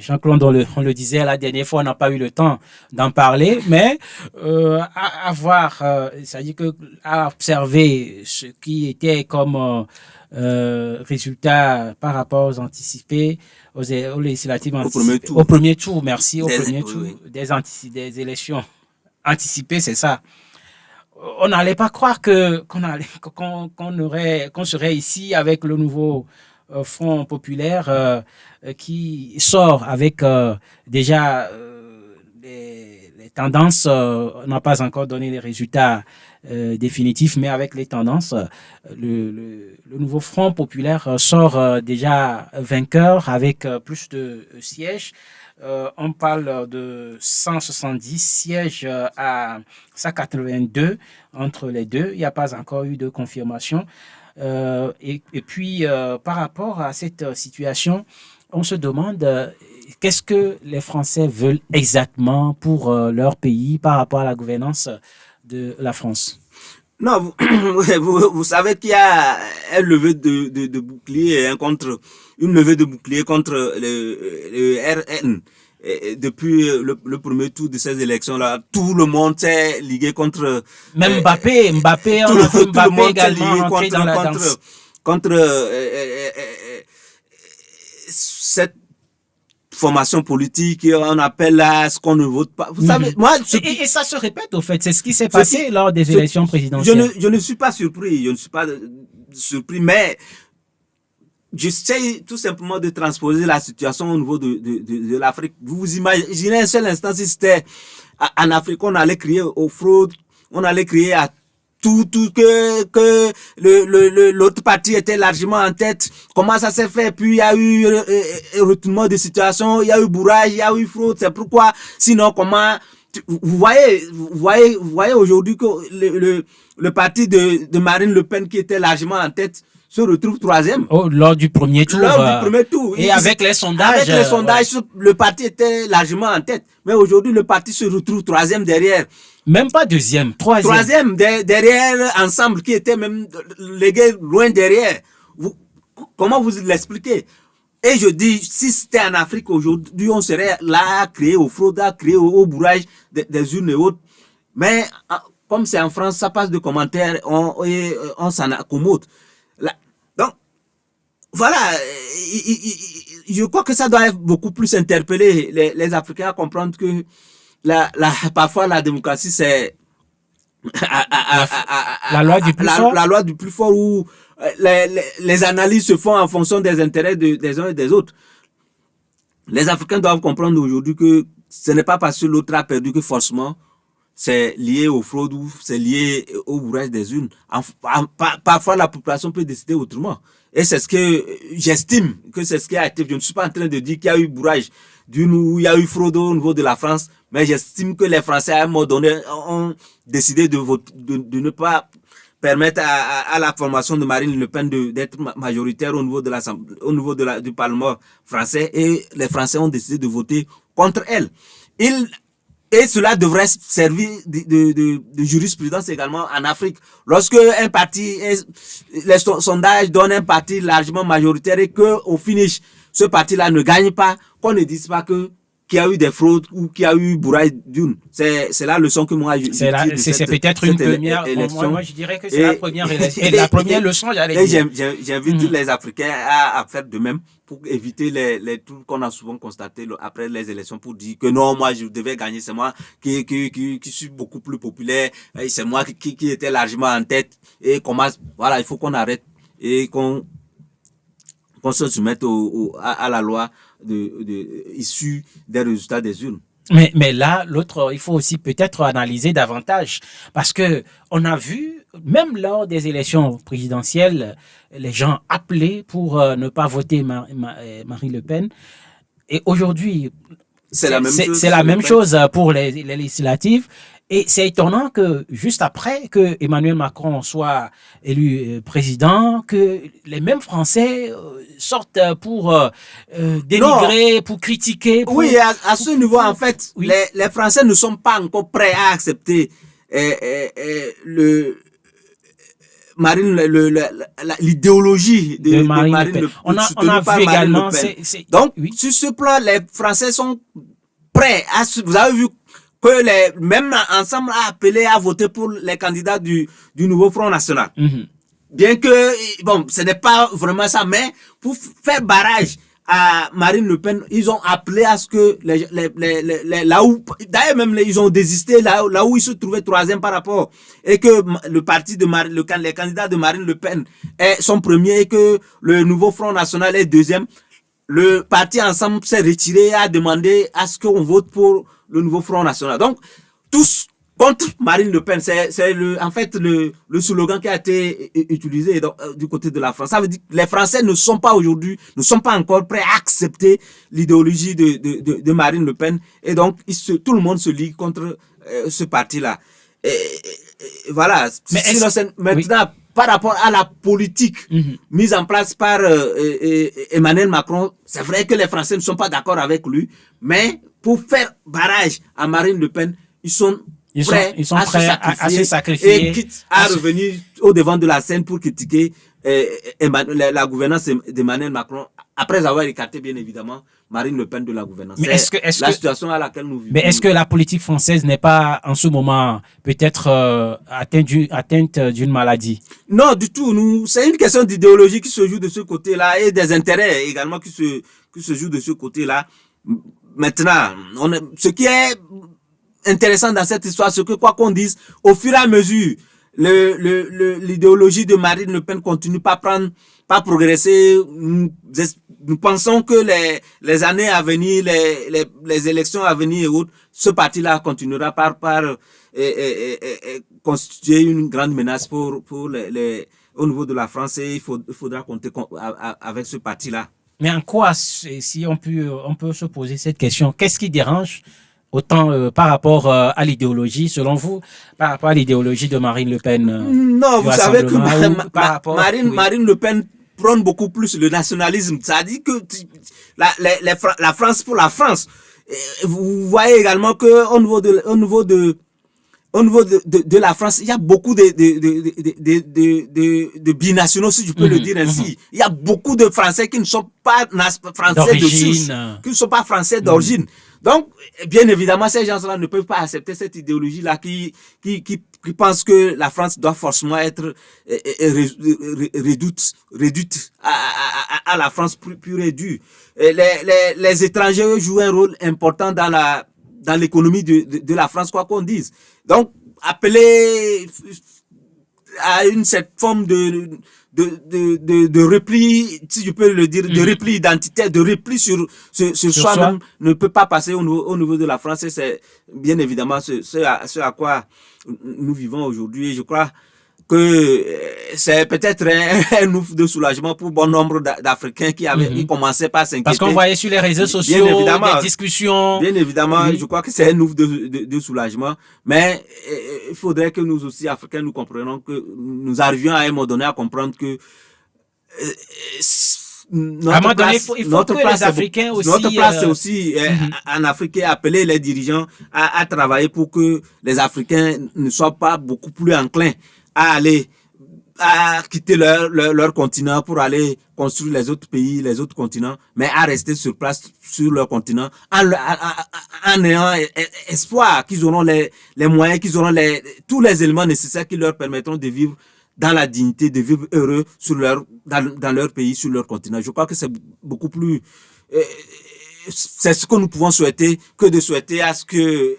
Jean-Claude, on le disait la dernière fois, on n'a pas eu le temps d'en parler, mais à voir, c'est-à-dire à observer ce qui était comme résultat par rapport aux anticipés, aux législatives anticipées. Au premier tour, merci, au premier tour des élections anticipées, c'est ça. On n'allait pas croire qu'on serait ici avec le nouveau Front populaire qui sort avec déjà les tendances. On n'a pas encore donné les résultats définitifs, mais avec les tendances, le nouveau Front populaire sort déjà vainqueur avec plus de sièges. On parle de 170 sièges à 182 entre les deux. Il n'y a pas encore eu de confirmation. Et puis, par rapport à cette situation, on se demande qu'est-ce que les Français veulent exactement pour leur pays par rapport à la gouvernance de la France. Non, vous savez qu'il y a un levé de bouclier une levée de bouclier contre le RN. Et depuis le premier tour de ces élections-là, tout le monde s'est ligué contre... Même Mbappé, on a fait Mbappé également rentrer dans la danse. Contre cette formation politique, on appelle là ce qu'on ne vote pas. Vous savez, moi... Et ça se répète, au fait. C'est ce qui s'est passé lors des élections présidentielles. Je ne suis pas surpris. Mais... j'essaie tout simplement de transposer la situation au niveau de l'Afrique. Vous imaginez un seul instant si c'était en Afrique, on allait crier aux fraudes, on allait crier à tout que l'autre partie était largement en tête. Comment ça s'est fait? Puis il y a eu retournement de situation, il y a eu bourrage, il y a eu fraude. C'est pourquoi, sinon comment... Vous voyez aujourd'hui que le parti de Marine Le Pen qui était largement en tête se retrouve troisième. Lors du premier tour. Et avec les sondages. Le parti était largement en tête. Mais aujourd'hui, le parti se retrouve troisième derrière. Même pas deuxième, troisième. Troisième derrière Ensemble qui était même légué loin derrière. Comment vous l'expliquez? Et je dis, si c'était en Afrique aujourd'hui, on serait là à créer aux fraudes, à créer au bourrage des urnes et autres. Mais comme c'est en France, ça passe de commentaires, on s'en accommode. Donc, voilà, je crois que ça doit beaucoup plus interpeller les Africains à comprendre que parfois la démocratie, c'est la loi du plus fort. La loi du plus fort où les analyses se font en fonction des intérêts des uns et des autres. Les Africains doivent comprendre aujourd'hui que ce n'est pas parce que l'autre a perdu que forcément c'est lié aux fraudes ou c'est lié au bourrage des urnes. Parfois, la population peut décider autrement. Et c'est ce que j'estime que c'est ce qui a été. Je ne suis pas en train de dire qu'il y a eu bourrage d'une ou il y a eu fraude au niveau de la France, mais j'estime que les Français, à un moment donné, ont décidé de ne pas permettre à la formation de Marine Le Pen d'être majoritaire au niveau du Parlement français, et les Français ont décidé de voter contre elle. Et cela devrait servir de jurisprudence également en Afrique. Lorsque un parti, les sondages donnent un parti largement majoritaire et que au finish, ce parti-là ne gagne pas, qu'on ne dise pas qu'il y a eu des fraudes ou qu'il y a eu bourrage d'urnes. C'est la leçon que moi je c'est peut-être une première élection. Moi je dirais que c'est la première la première leçon, j'allais dire. J'invite les Africains à faire de même pour éviter les trucs qu'on a souvent constatés après les élections, pour dire que non, moi je devais gagner, c'est moi qui suis beaucoup plus populaire, c'est moi qui était largement en tête, et voilà, il faut qu'on arrête et qu'on se soumette à la loi issue des résultats des urnes. Mais là, il faut aussi peut-être analyser davantage, parce que on a vu, même lors des élections présidentielles, les gens appelaient pour ne pas voter Marine Le Pen. Et aujourd'hui, c'est la même chose pour les législatives. Et c'est étonnant que juste après que Emmanuel Macron soit élu président, que les mêmes Français sortent pour dénigrer, pour critiquer. Oui, à ce niveau, en fait, oui, les Français ne sont pas encore prêts à accepter l'idéologie de Marine Le Pen. On a vu également. Donc, oui, sur ce plan, les Français sont prêts à. Vous avez vu que même ensemble a appelé à voter pour les candidats du nouveau Front National. Mm-hmm. Bien que, bon, ce n'est pas vraiment ça, mais pour faire barrage à Marine Le Pen, ils ont appelé à ce que là où, d'ailleurs même ils ont désisté là où ils se trouvaient troisième par rapport, et que le parti les candidats de Marine Le Pen sont premiers et que le nouveau Front National est deuxième. Le parti ensemble s'est retiré et a demandé à ce qu'on vote pour le nouveau Front National. Donc, tous contre Marine Le Pen. C'est en fait le slogan qui a été utilisé du côté de la France. Ça veut dire que les Français ne sont pas encore prêts à accepter l'idéologie de Marine Le Pen. Et donc, tout le monde se lie contre ce parti-là. Et voilà. Maintenant, oui, par rapport à la politique mise en place par Emmanuel Macron, c'est vrai que les Français ne sont pas d'accord avec lui, mais pour faire barrage à Marine Le Pen, ils sont prêts à se sacrifier et quitte à revenir au devant de la scène pour critiquer la gouvernance d'Emmanuel Macron, après avoir écarté bien évidemment Marine Le Pen de la gouvernance. C'est la situation à laquelle nous vivons. Mais est-ce que la politique française n'est pas en ce moment peut-être atteinte d'une maladie? Non, du tout. C'est une question d'idéologie qui se joue de ce côté-là, et des intérêts également qui se jouent de ce côté-là. Maintenant, ce qui est intéressant dans cette histoire, c'est que quoi qu'on dise, au fur et à mesure, l'idéologie de Marine Le Pen continue pas progresser. Nous pensons que les années à venir, les élections à venir et autres, ce parti-là continuera par constituer une grande menace pour au niveau de la France, et il faudra compter avec ce parti-là. Mais en quoi, si on peut se poser cette question, qu'est-ce qui dérange autant par rapport à l'idéologie, selon vous, par rapport à l'idéologie de Marine Le Pen? Non, vous savez que Marine Le Pen prône beaucoup plus le nationalisme. Ça dit que la France pour la France. Vous voyez également que au niveau de la France, il y a beaucoup de binationaux, si je peux le dire ainsi. Il y a beaucoup de Français qui ne sont pas français de souche, qui ne sont pas français d'origine. Donc, bien évidemment, ces gens-là ne peuvent pas accepter cette idéologie-là qui pense que la France doit forcément être réduite à la France pure et dure. Les étrangers jouent un rôle important dans l'économie de la France, quoi qu'on dise. Donc, appeler à cette forme de repli, si je peux le dire, de repli identitaire, de repli sur soi-même, ne peut pas passer au niveau de la France. Et c'est bien évidemment ce à quoi nous vivons aujourd'hui. Je crois que c'est peut-être un ouf de soulagement pour bon nombre d'Africains qui commençaient par s'inquiéter. Parce qu'on voyait sur les réseaux sociaux des discussions. Bien évidemment, je crois que c'est un ouf de soulagement. Mais il faudrait que nous aussi, Africains, nous comprenions que nous arrivions à un moment donné à comprendre que notre place, c'est aussi en Afrique, appeler les dirigeants à travailler pour que les Africains ne soient pas beaucoup plus enclins à quitter leur continent pour aller construire les autres pays, les autres continents, mais à rester sur place sur leur continent en ayant espoir qu'ils auront les moyens, qu'ils auront tous les éléments nécessaires qui leur permettront de vivre dans la dignité, de vivre heureux dans leur pays, sur leur continent. Je crois que c'est beaucoup plus c'est ce que nous pouvons souhaiter que de souhaiter à ce que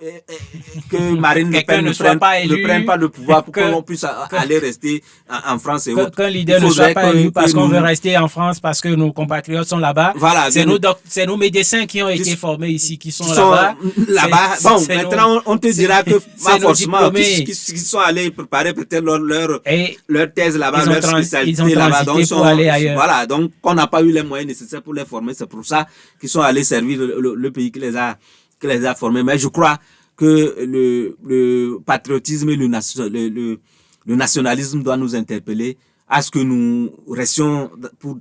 Marine Le Pen ne prenne pas le pouvoir pour qu'on puisse aller rester en France et autres. Qu'un leader ne soit pas élu parce qu'on veut rester en France, parce que nos compatriotes sont là-bas. Voilà, c'est nos médecins qui ont été formés ici, qui sont là-bas. Bon, maintenant, on te dira que pas forcément, qui sont allés préparer peut-être leur thèse là-bas, leur spécialité là-bas. Donc, voilà, donc, on n'a pas eu les moyens nécessaires pour les former. C'est pour ça qu'ils sont allés servir le pays qui les a formés. Mais je crois que le patriotisme et le nationalisme doit nous interpeller à ce que nous restions pour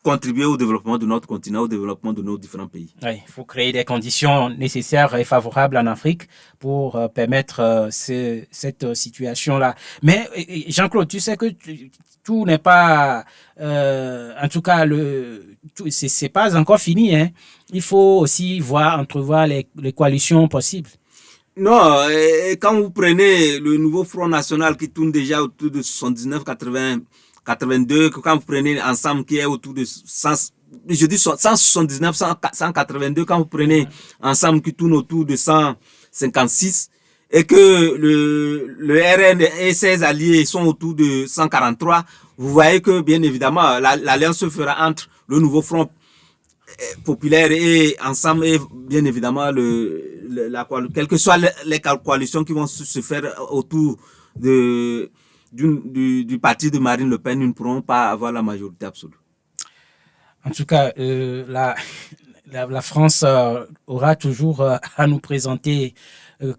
contribuer au développement de notre continent, au développement de nos différents pays. Oui, il faut créer des conditions nécessaires et favorables en Afrique pour permettre cette situation-là. Mais Jean-Claude, tu sais que tout n'est pas, en tout cas, c'est pas encore fini, hein. Il faut aussi entrevoir les coalitions possibles. Non, quand vous prenez le nouveau Front National qui tourne déjà autour de 79, 80, 82, quand vous prenez ensemble qui est autour de 179, 182, quand vous prenez ensemble qui tourne autour de 156, et que le RN et ses alliés sont autour de 143, vous voyez que bien évidemment l'alliance se fera entre le nouveau Front populaire et ensemble, et bien évidemment quelles que soient les coalitions qui vont se faire autour du parti de Marine Le Pen, ils ne pourront pas avoir la majorité absolue. En tout cas, la France aura toujours à nous présenter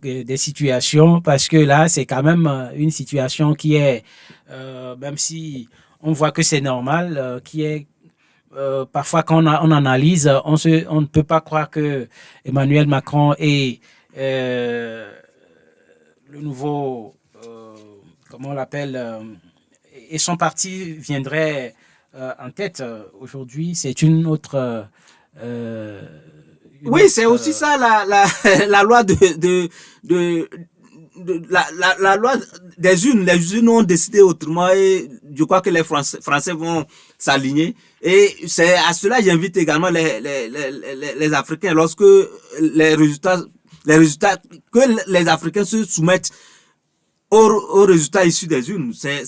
des situations, parce que là, c'est quand même une situation qui est, même si on voit que c'est normal, qui est parfois quand on analyse, on ne peut pas croire que Emmanuel Macron et le nouveau, comment on l'appelle, et son parti viendraient en tête. Aujourd'hui, c'est une autre... oui, c'est aussi ça la loi la loi des unes. Les unes ont décidé autrement et je crois que les Français vont s'aligner. Et c'est à cela j'invite également les Africains, lorsque les résultats que les Africains se soumettent aux résultats issus des urnes. C'est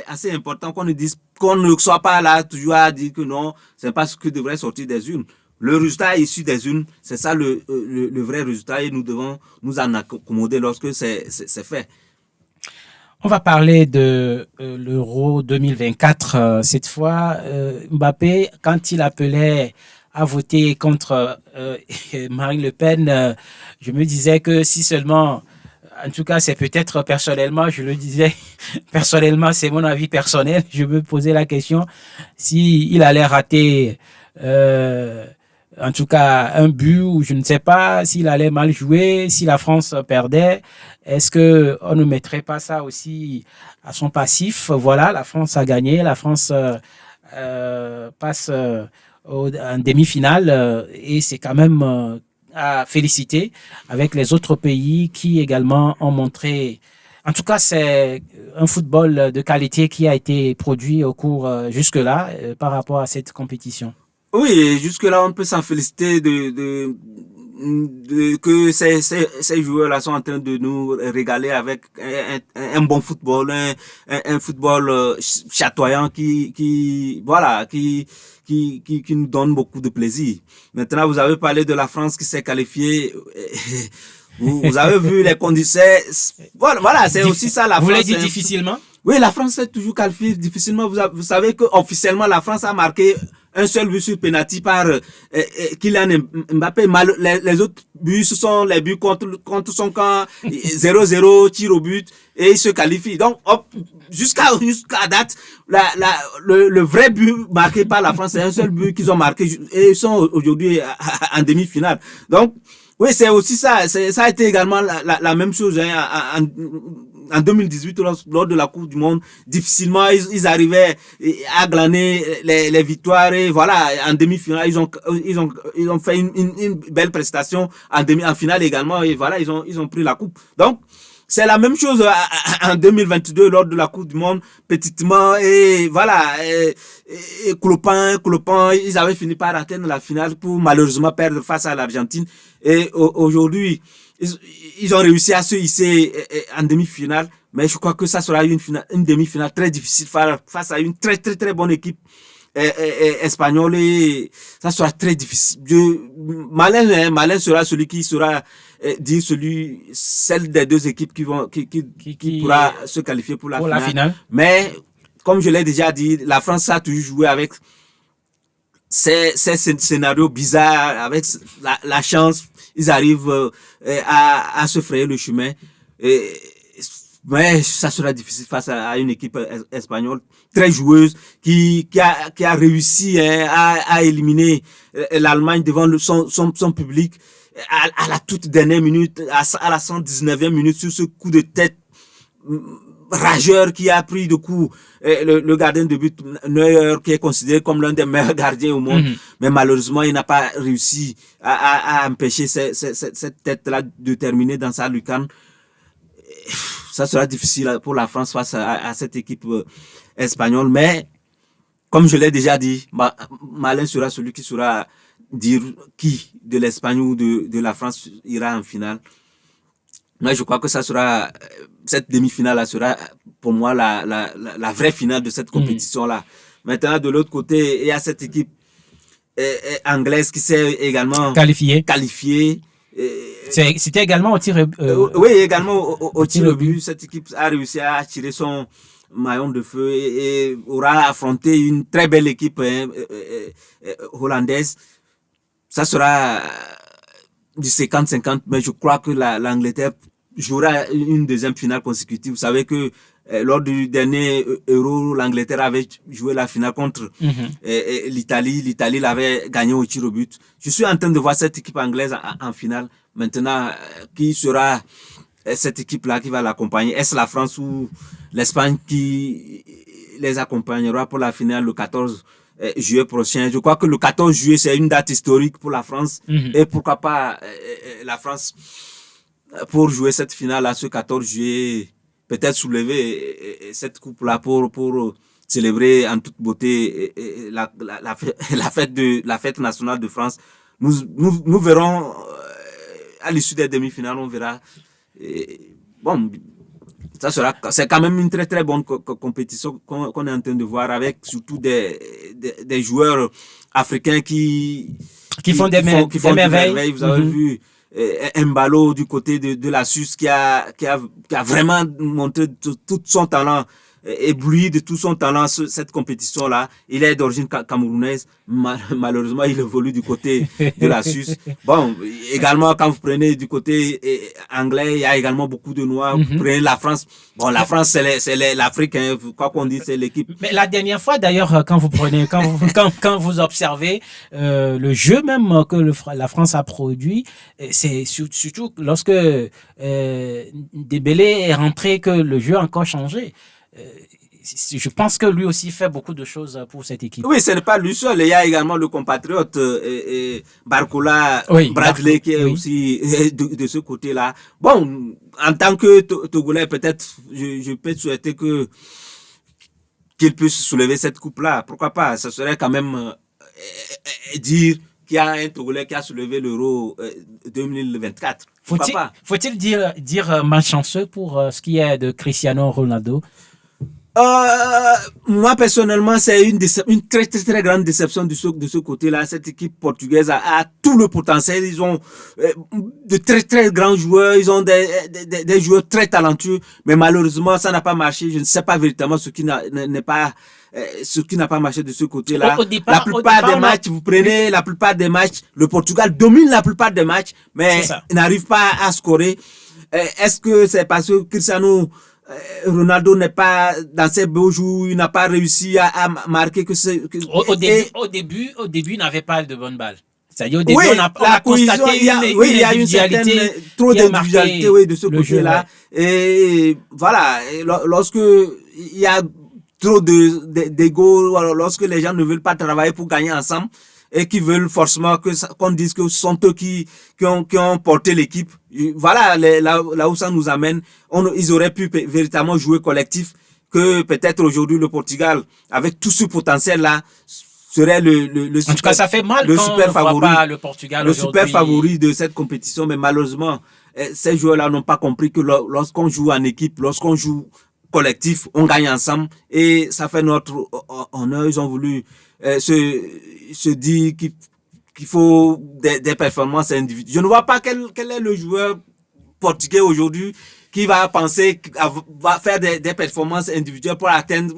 assez important qu'on ne soit pas là toujours à dire que non, c'est pas ce que devrait sortir des urnes. Le résultat issu des urnes, c'est ça le vrai résultat, et nous devons nous en accommoder lorsque c'est fait. On va parler de l'Euro 2024. Cette fois, Mbappé, quand il appelait à voter contre Marine Le Pen, je me disais que si seulement, en tout cas c'est peut-être personnellement, je le disais, personnellement c'est mon avis personnel, je me posais la question s'il allait rater en tout cas un but, ou je ne sais pas s'il allait mal jouer, si la France perdait. Est-ce qu'on ne mettrait pas ça aussi à son passif? Voilà, la France a gagné, la France passe en demi-finale, et c'est quand même à féliciter, avec les autres pays qui également ont montré. En tout cas, c'est un football de qualité qui a été produit au cours jusque-là par rapport à cette compétition. Oui, jusque-là, on peut s'en féliciter que ces joueurs-là sont en train de nous régaler avec un bon football, un football chatoyant qui nous donne beaucoup de plaisir. Maintenant, vous avez parlé de la France qui s'est qualifiée. Vous avez vu les conditions. Voilà, c'est aussi ça la France. Vous l'avez dit difficilement? Oui, la France s'est toujours qualifiée difficilement. Vous savez que officiellement la France a marqué un seul but sur penalty par Kylian Mbappé. Les autres buts, ce sont les buts contre son camp, 0-0, tir au but, et il se qualifie. Donc, jusqu'à date, le vrai but marqué par la France, c'est un seul but qu'ils ont marqué, et ils sont aujourd'hui en demi-finale. Donc, oui, c'est aussi ça. Ça a été également la même chose en 2018 lors de la Coupe du Monde. Difficilement, ils arrivaient à glaner les victoires et voilà, en demi-finale, ils ont fait une belle prestation en finale également et voilà, ils ont pris la coupe. Donc, c'est la même chose en 2022 lors de la Coupe du Monde, petitement et voilà, et clopin, ils avaient fini par atteindre la finale pour malheureusement perdre face à l'Argentine. Et aujourd'hui, ils ont réussi à se hisser en demi-finale, mais je crois que ça sera une demi-finale très difficile face à une très très très bonne équipe espagnole et ça sera très difficile. Malin sera celui qui sera celle des deux équipes qui pourra se qualifier pour la finale. Mais comme je l'ai déjà dit, la France a toujours joué avec ces scénarios bizarres, avec la chance, ils arrivent à se frayer le chemin. Mais ça sera difficile face à une équipe espagnole très joueuse qui a réussi à éliminer l'Allemagne devant son public à la toute dernière minute, à la 119e minute sur ce coup de tête rageur qui a pris de coup le gardien de but Neuer qui est considéré comme l'un des meilleurs gardiens au monde, mais malheureusement il n'a pas réussi à empêcher cette tête-là de terminer dans sa lucarne. Ça sera difficile pour la France face à cette équipe espagnole, mais comme je l'ai déjà dit, malin sera celui qui saura dire qui de l'Espagne ou de la France ira en finale. Mais je crois que ça sera cette demi-finale-là sera pour moi la vraie finale de cette compétition-là. Maintenant, de l'autre côté, il y a cette équipe anglaise qui s'est également qualifiée. C'était également au tir oui, également au tir au but. Cette équipe a réussi à tirer son maillon de feu et aura affronté une très belle équipe hollandaise. Ça sera du 50-50, mais je crois que l'Angleterre jouera une deuxième finale consécutive. Vous savez que lors du dernier Euro, l'Angleterre avait joué la finale contre l'Italie. L'Italie l'avait gagné au tir au but. Je suis en train de voir cette équipe anglaise en finale. Maintenant, qui sera cette équipe-là qui va l'accompagner? Est-ce la France ou l'Espagne qui les accompagnera pour la finale le 14 juillet prochain? Je crois que le 14 juillet, c'est une date historique pour la France. Et pourquoi pas la France pour jouer cette finale-là ce 14 juillet, peut-être soulever cette coupe-là pour célébrer en toute beauté la fête nationale de France. Nous verrons à l'issue des demi-finales, on verra. Bon, c'est quand même une très très bonne compétition qu'on est en train de voir avec surtout des joueurs africains qui font des merveilles. Vous avez vu Mbalo du côté de la Suisse qui a vraiment montré tout son talent, ébloui de tout son talent cette compétition-là. Il est d'origine camerounaise. Malheureusement, il évolue du côté de la Suisse. Bon, également, quand vous prenez du côté anglais, il y a également beaucoup de Noirs. Vous prenez la France. Bon, la France, c'est l'Afrique, hein. Quoi qu'on dise, c'est l'équipe. Mais la dernière fois, d'ailleurs, quand vous observez le jeu même que la France a produit, c'est surtout lorsque Dembélé est rentré que le jeu a encore changé. Je pense que lui aussi fait beaucoup de choses pour cette équipe. Oui, ce n'est pas lui seul. Il y a également le compatriote Barcola Bradley qui est aussi de ce côté-là. Bon, en tant que Togolais, peut-être, je peux souhaiter qu'il puisse soulever cette coupe-là. Pourquoi pas? Ça serait quand même dire qu'il y a un Togolais qui a soulevé l'Euro 2024. Faut-il dire malchanceux pour ce qui est de Cristiano Ronaldo? Moi personnellement, c'est une très, très très grande déception de ce côté-là. Cette équipe portugaise a tout le potentiel. Ils ont de très très grands joueurs. Ils ont des joueurs très talentueux, mais malheureusement, ça n'a pas marché. Je ne sais pas véritablement ce qui n'a pas marché de ce côté-là. La plupart des matchs, vous prenez la plupart des matchs, le Portugal domine la plupart des matchs, mais n'arrive pas à scorer. Est-ce que c'est parce que Cristiano Ronaldo n'est pas dans ses beaux jours, il n'a pas réussi à marquer au début, il n'avait pas de bonne balle. C'est-à-dire au début, on a constaté il y a une certaine trop d'individualité de ce côté-là. Et voilà, lorsque il y a trop d'ego, lorsque les gens ne veulent pas travailler pour gagner ensemble, et qui veulent forcément qu'on dise que ce sont eux qui ont porté l'équipe. Voilà, là où ça nous amène. Ils auraient pu véritablement jouer collectif, que peut-être aujourd'hui le Portugal, avec tout ce potentiel-là, serait le en tout cas, ça fait mal le quand super on favori, voit pas le Portugal le aujourd'hui. super favori de cette compétition. Mais malheureusement, ces joueurs-là n'ont pas compris que lorsqu'on joue en équipe, lorsqu'on joue collectif, on gagne ensemble, et ça fait notre honneur. Ils ont voulu se dit qu'il faut des performances individuelles. Je ne vois pas quel est le joueur portugais aujourd'hui qui va penser, va faire des performances individuelles pour atteindre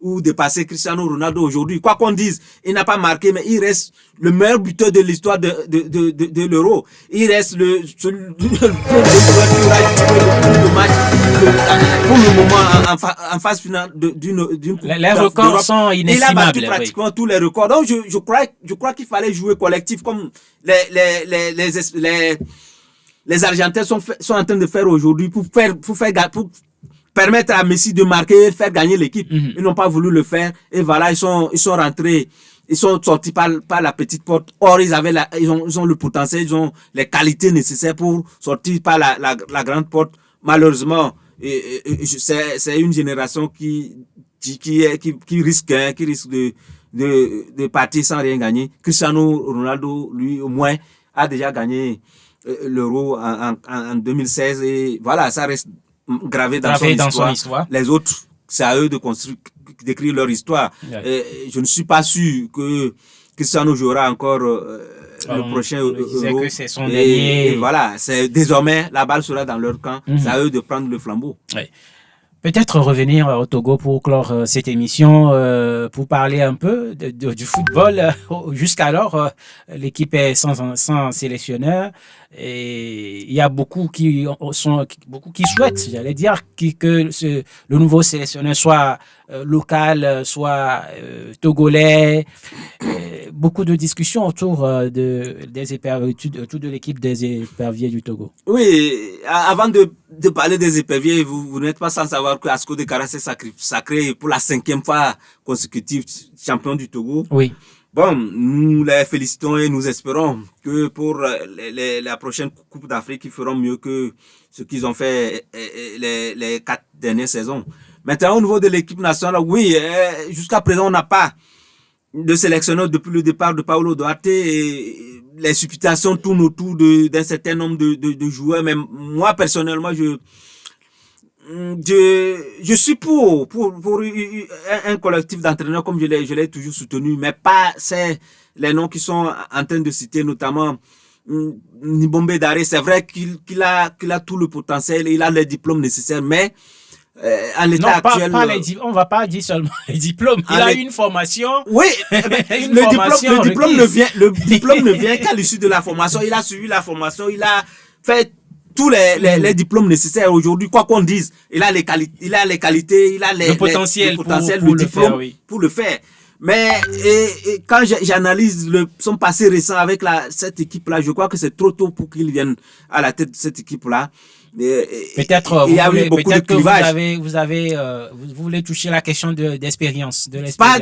ou dépasser Cristiano Ronaldo aujourd'hui. Quoi qu'on dise, il n'a pas marqué, mais il reste le meilleur buteur de l'histoire de l'Euro. Il reste le joueur qui aura joué le plus de matchs pour le moment en phase finale d'une les records sont inestimables. Il a battu pratiquement tous les records. Donc je crois qu'il fallait jouer collectif comme les Argentins sont en train de faire aujourd'hui pour permettre à Messi de marquer et faire gagner l'équipe. Ils n'ont pas voulu le faire, et voilà, ils sont rentrés, ils sont sortis par la petite porte. Or, ils ont le potentiel, ils ont les qualités nécessaires pour sortir par la grande porte. Malheureusement, c'est une génération qui risque de partir sans rien gagner. Cristiano Ronaldo, lui, au moins, a déjà gagné l'Euro en 2016, et voilà, ça reste gravé dans son histoire. Les autres, c'est à eux d'écrire leur histoire. Ouais. Je ne suis pas sûr que Cristiano jouera encore le prochain Euro. Que c'est son dernier. Et voilà, désormais la balle sera dans leur camp. C'est à eux de prendre le flambeau. Ouais. Peut-être revenir au Togo pour clore cette émission, pour parler un peu du football. Jusqu'alors, l'équipe est sans sélectionneur, et il y a beaucoup qui souhaitent, j'allais dire, que le nouveau sélectionneur soit local, soit togolais. Beaucoup de discussions autour des éperviers, autour de l'équipe des éperviers du Togo. Oui, avant de parler des éperviers, vous n'êtes pas sans savoir que Asco de Kara s'est sacré pour la 5e fois consécutive champion du Togo. Oui. Bon, nous les félicitons et nous espérons que pour la prochaine Coupe d'Afrique, ils feront mieux que ce qu'ils ont fait les 4 dernières saisons. Maintenant, au niveau de l'équipe nationale, oui, jusqu'à présent, on n'a pas de sélectionneur depuis le départ de Paulo Duarte, et les supputations tournent autour d'un certain nombre de joueurs. Mais moi, personnellement, je suis pour un collectif d'entraîneurs, comme je l'ai toujours soutenu, mais pas les noms qui sont en train de citer, notamment Nibombe Daré. C'est vrai qu'il a tout le potentiel, il a les diplômes nécessaires, mais en l'état actuel, on va pas dire seulement les diplômes. Il a une formation. Oui, le diplôme ne vient qu'à l'issue de la formation. Il a suivi la formation, il a fait tous les diplômes nécessaires aujourd'hui. Quoi qu'on dise, il a les qualités, il a le potentiel le diplôme pour le faire. Mais quand j'analyse son passé récent avec cette équipe-là, je crois que c'est trop tôt pour qu'il vienne à la tête de cette équipe-là. Peut-être vous voulez toucher la question de l'expérience. Pas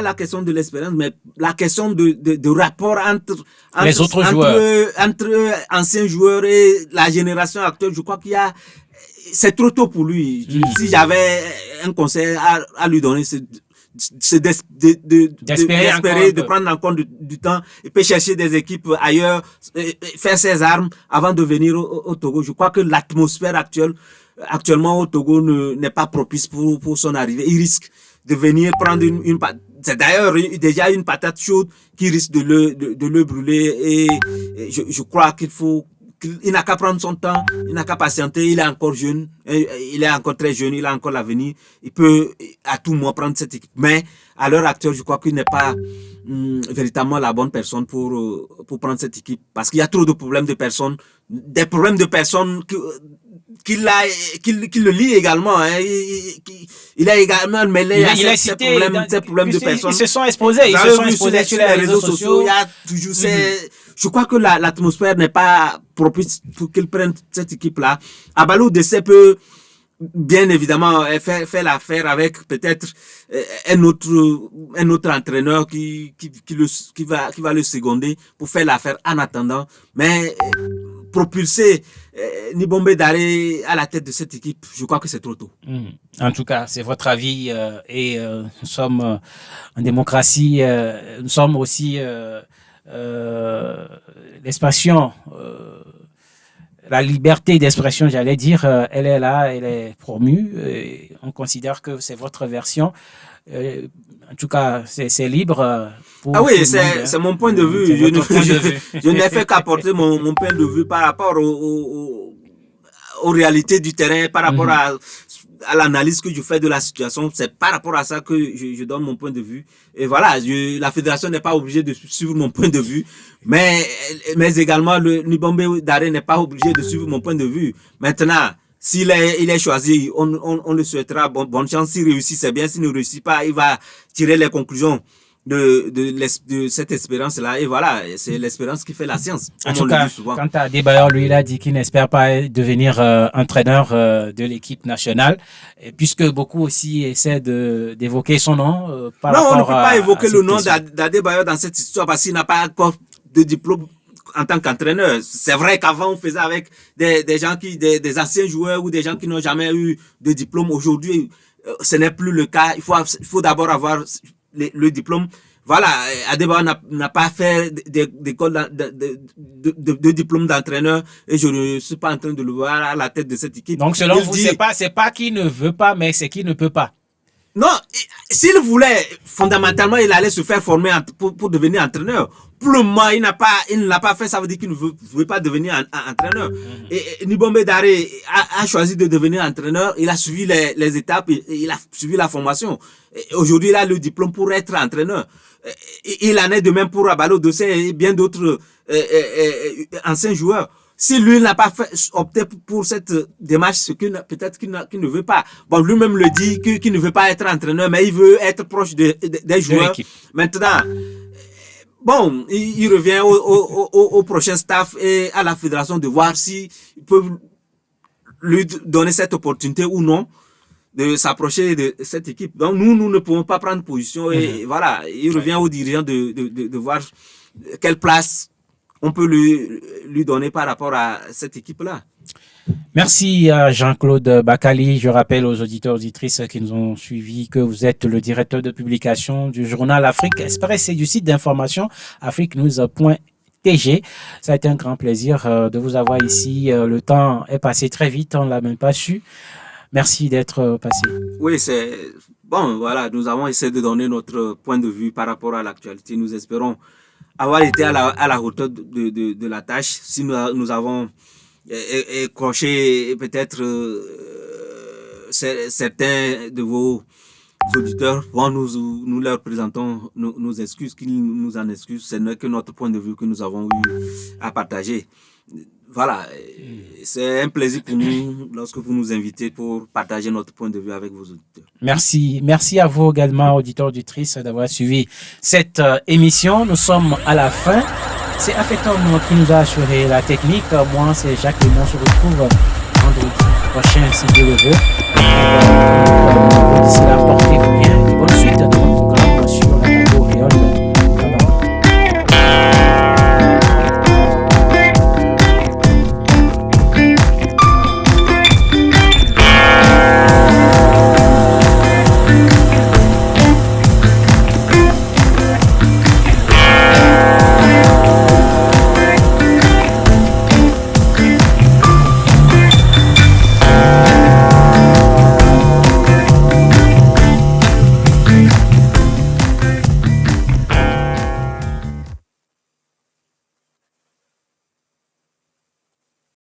la question de l'expérience, mais la question de rapport entre les autres joueurs, entre anciens joueurs et la génération actuelle. Je crois c'est trop tôt pour lui. Si j'avais un conseil à lui donner, c'est d'espérer de prendre en compte du temps. Il peut chercher des équipes ailleurs, faire ses armes avant de venir au Togo. Je crois que l'atmosphère actuellement au Togo n'est pas propice pour son arrivée. Il risque de venir prendre c'est d'ailleurs déjà une patate chaude qui risque de le brûler et je crois il n'a qu'à prendre son temps, il n'a qu'à patienter, il est encore jeune, il est encore très jeune, il a encore l'avenir, il peut à tout moment prendre cette équipe. Mais à l'heure actuelle, je crois qu'il n'est pas véritablement la bonne personne pour prendre cette équipe. Parce qu'il y a trop de problèmes de personnes, des problèmes de personnes qui le lie également. Hein. Il a également mêlé à ces problèmes de personnes. Ils se sont exposés, sur les réseaux sociaux. Il y a toujours je crois que l'atmosphère n'est pas propice pour qu'ils prennent cette équipe-là. Abalou Dessé peut bien évidemment faire l'affaire avec peut-être un autre entraîneur qui va le seconder pour faire l'affaire en attendant. Mais propulser Nibombé Daré à la tête de cette équipe, je crois que c'est trop tôt. En tout cas, c'est votre avis et nous sommes en démocratie, nous sommes aussi l'expression, la liberté d'expression, j'allais dire, elle est là, elle est promue. Et on considère que c'est votre version. En tout cas, c'est libre. Ah oui, c'est mon point de vue. Je n'ai fait qu'apporter mon point de vue par rapport aux réalités du terrain, par rapport à l'analyse que je fais de la situation. C'est par rapport à ça que je donne mon point de vue. Et voilà, la fédération n'est pas obligée de suivre mon point de vue, mais également le Nibombé Daré n'est pas obligé de suivre mon point de vue. Maintenant, s'il est choisi, on le souhaitera bonne chance. S'il réussit, c'est bien. S'il ne réussit pas, il va tirer les conclusions de cette espérance-là. Et voilà, c'est l'espérance qui fait la science. En tout cas, quant à Adebayor, lui, il a dit qu'il n'espère pas devenir entraîneur de l'équipe nationale, et puisque beaucoup aussi essaient d'évoquer son nom. Non, on ne peut pas évoquer le nom d'Adebayor dans cette histoire parce qu'il n'a pas encore de diplôme en tant qu'entraîneur. C'est vrai qu'avant, on faisait avec des gens des anciens joueurs ou des gens qui n'ont jamais eu de diplôme. Aujourd'hui, ce n'est plus le cas. Il faut d'abord avoir le diplôme. Voilà, Adebayor n'a pas fait d'école de diplôme d'entraîneur et je ne suis pas en train de le voir à la tête de cette équipe. Donc selon vous, c'est pas qu'il ne veut pas, mais c'est qu'il ne peut pas. Non, s'il voulait, fondamentalement, il allait se faire former pour devenir entraîneur. Pour le moment, il ne l'a pas fait, ça veut dire qu'il ne veut pas devenir entraîneur. Et Nibombé Daré a choisi de devenir entraîneur, il a suivi les étapes, il a suivi la formation. Aujourd'hui, il a le diplôme pour être entraîneur. Il en est de même pour Abalou Dessé et bien d'autres anciens joueurs. Si lui n'a pas opté pour cette démarche, c'est peut-être qu'il ne veut pas. Bon, lui-même le dit qu'il ne veut pas être entraîneur, mais il veut être proche des joueurs. Maintenant, bon, il revient au prochain staff et à la fédération de voir s'ils peuvent lui donner cette opportunité ou non de s'approcher de cette équipe. Donc nous ne pouvons pas prendre position et voilà, il revient aux dirigeants de voir quelle place on peut lui donner par rapport à cette équipe-là. Merci à Jean-Claude Bakali. Je rappelle aux auditeurs et auditrices qui nous ont suivis que vous êtes le directeur de publication du journal Afrique Express et du site d'information afriquenews.tg. Ça a été un grand plaisir de vous avoir ici. Le temps est passé très vite, on ne l'a même pas su. Merci d'être passé. Oui, c'est bon, voilà, nous avons essayé de donner notre point de vue par rapport à l'actualité. Nous espérons avoir été à la hauteur de la tâche. Si nous avons écorché peut-être certains de vos auditeurs, bon, nous leur présentons nos excuses, qu'ils nous en excusent. Ce n'est que notre point de vue que nous avons eu à partager. Voilà, c'est un plaisir pour nous lorsque vous nous invitez pour partager notre point de vue avec vos auditeurs. Merci à vous également, auditeurs, auditrices, d'avoir suivi cette émission. Nous sommes à la fin. C'est Afetom qui nous a assuré la technique. Moi, c'est Jacques Lemon. On se retrouve vendredi prochain, si Dieu le veut. D'ici là,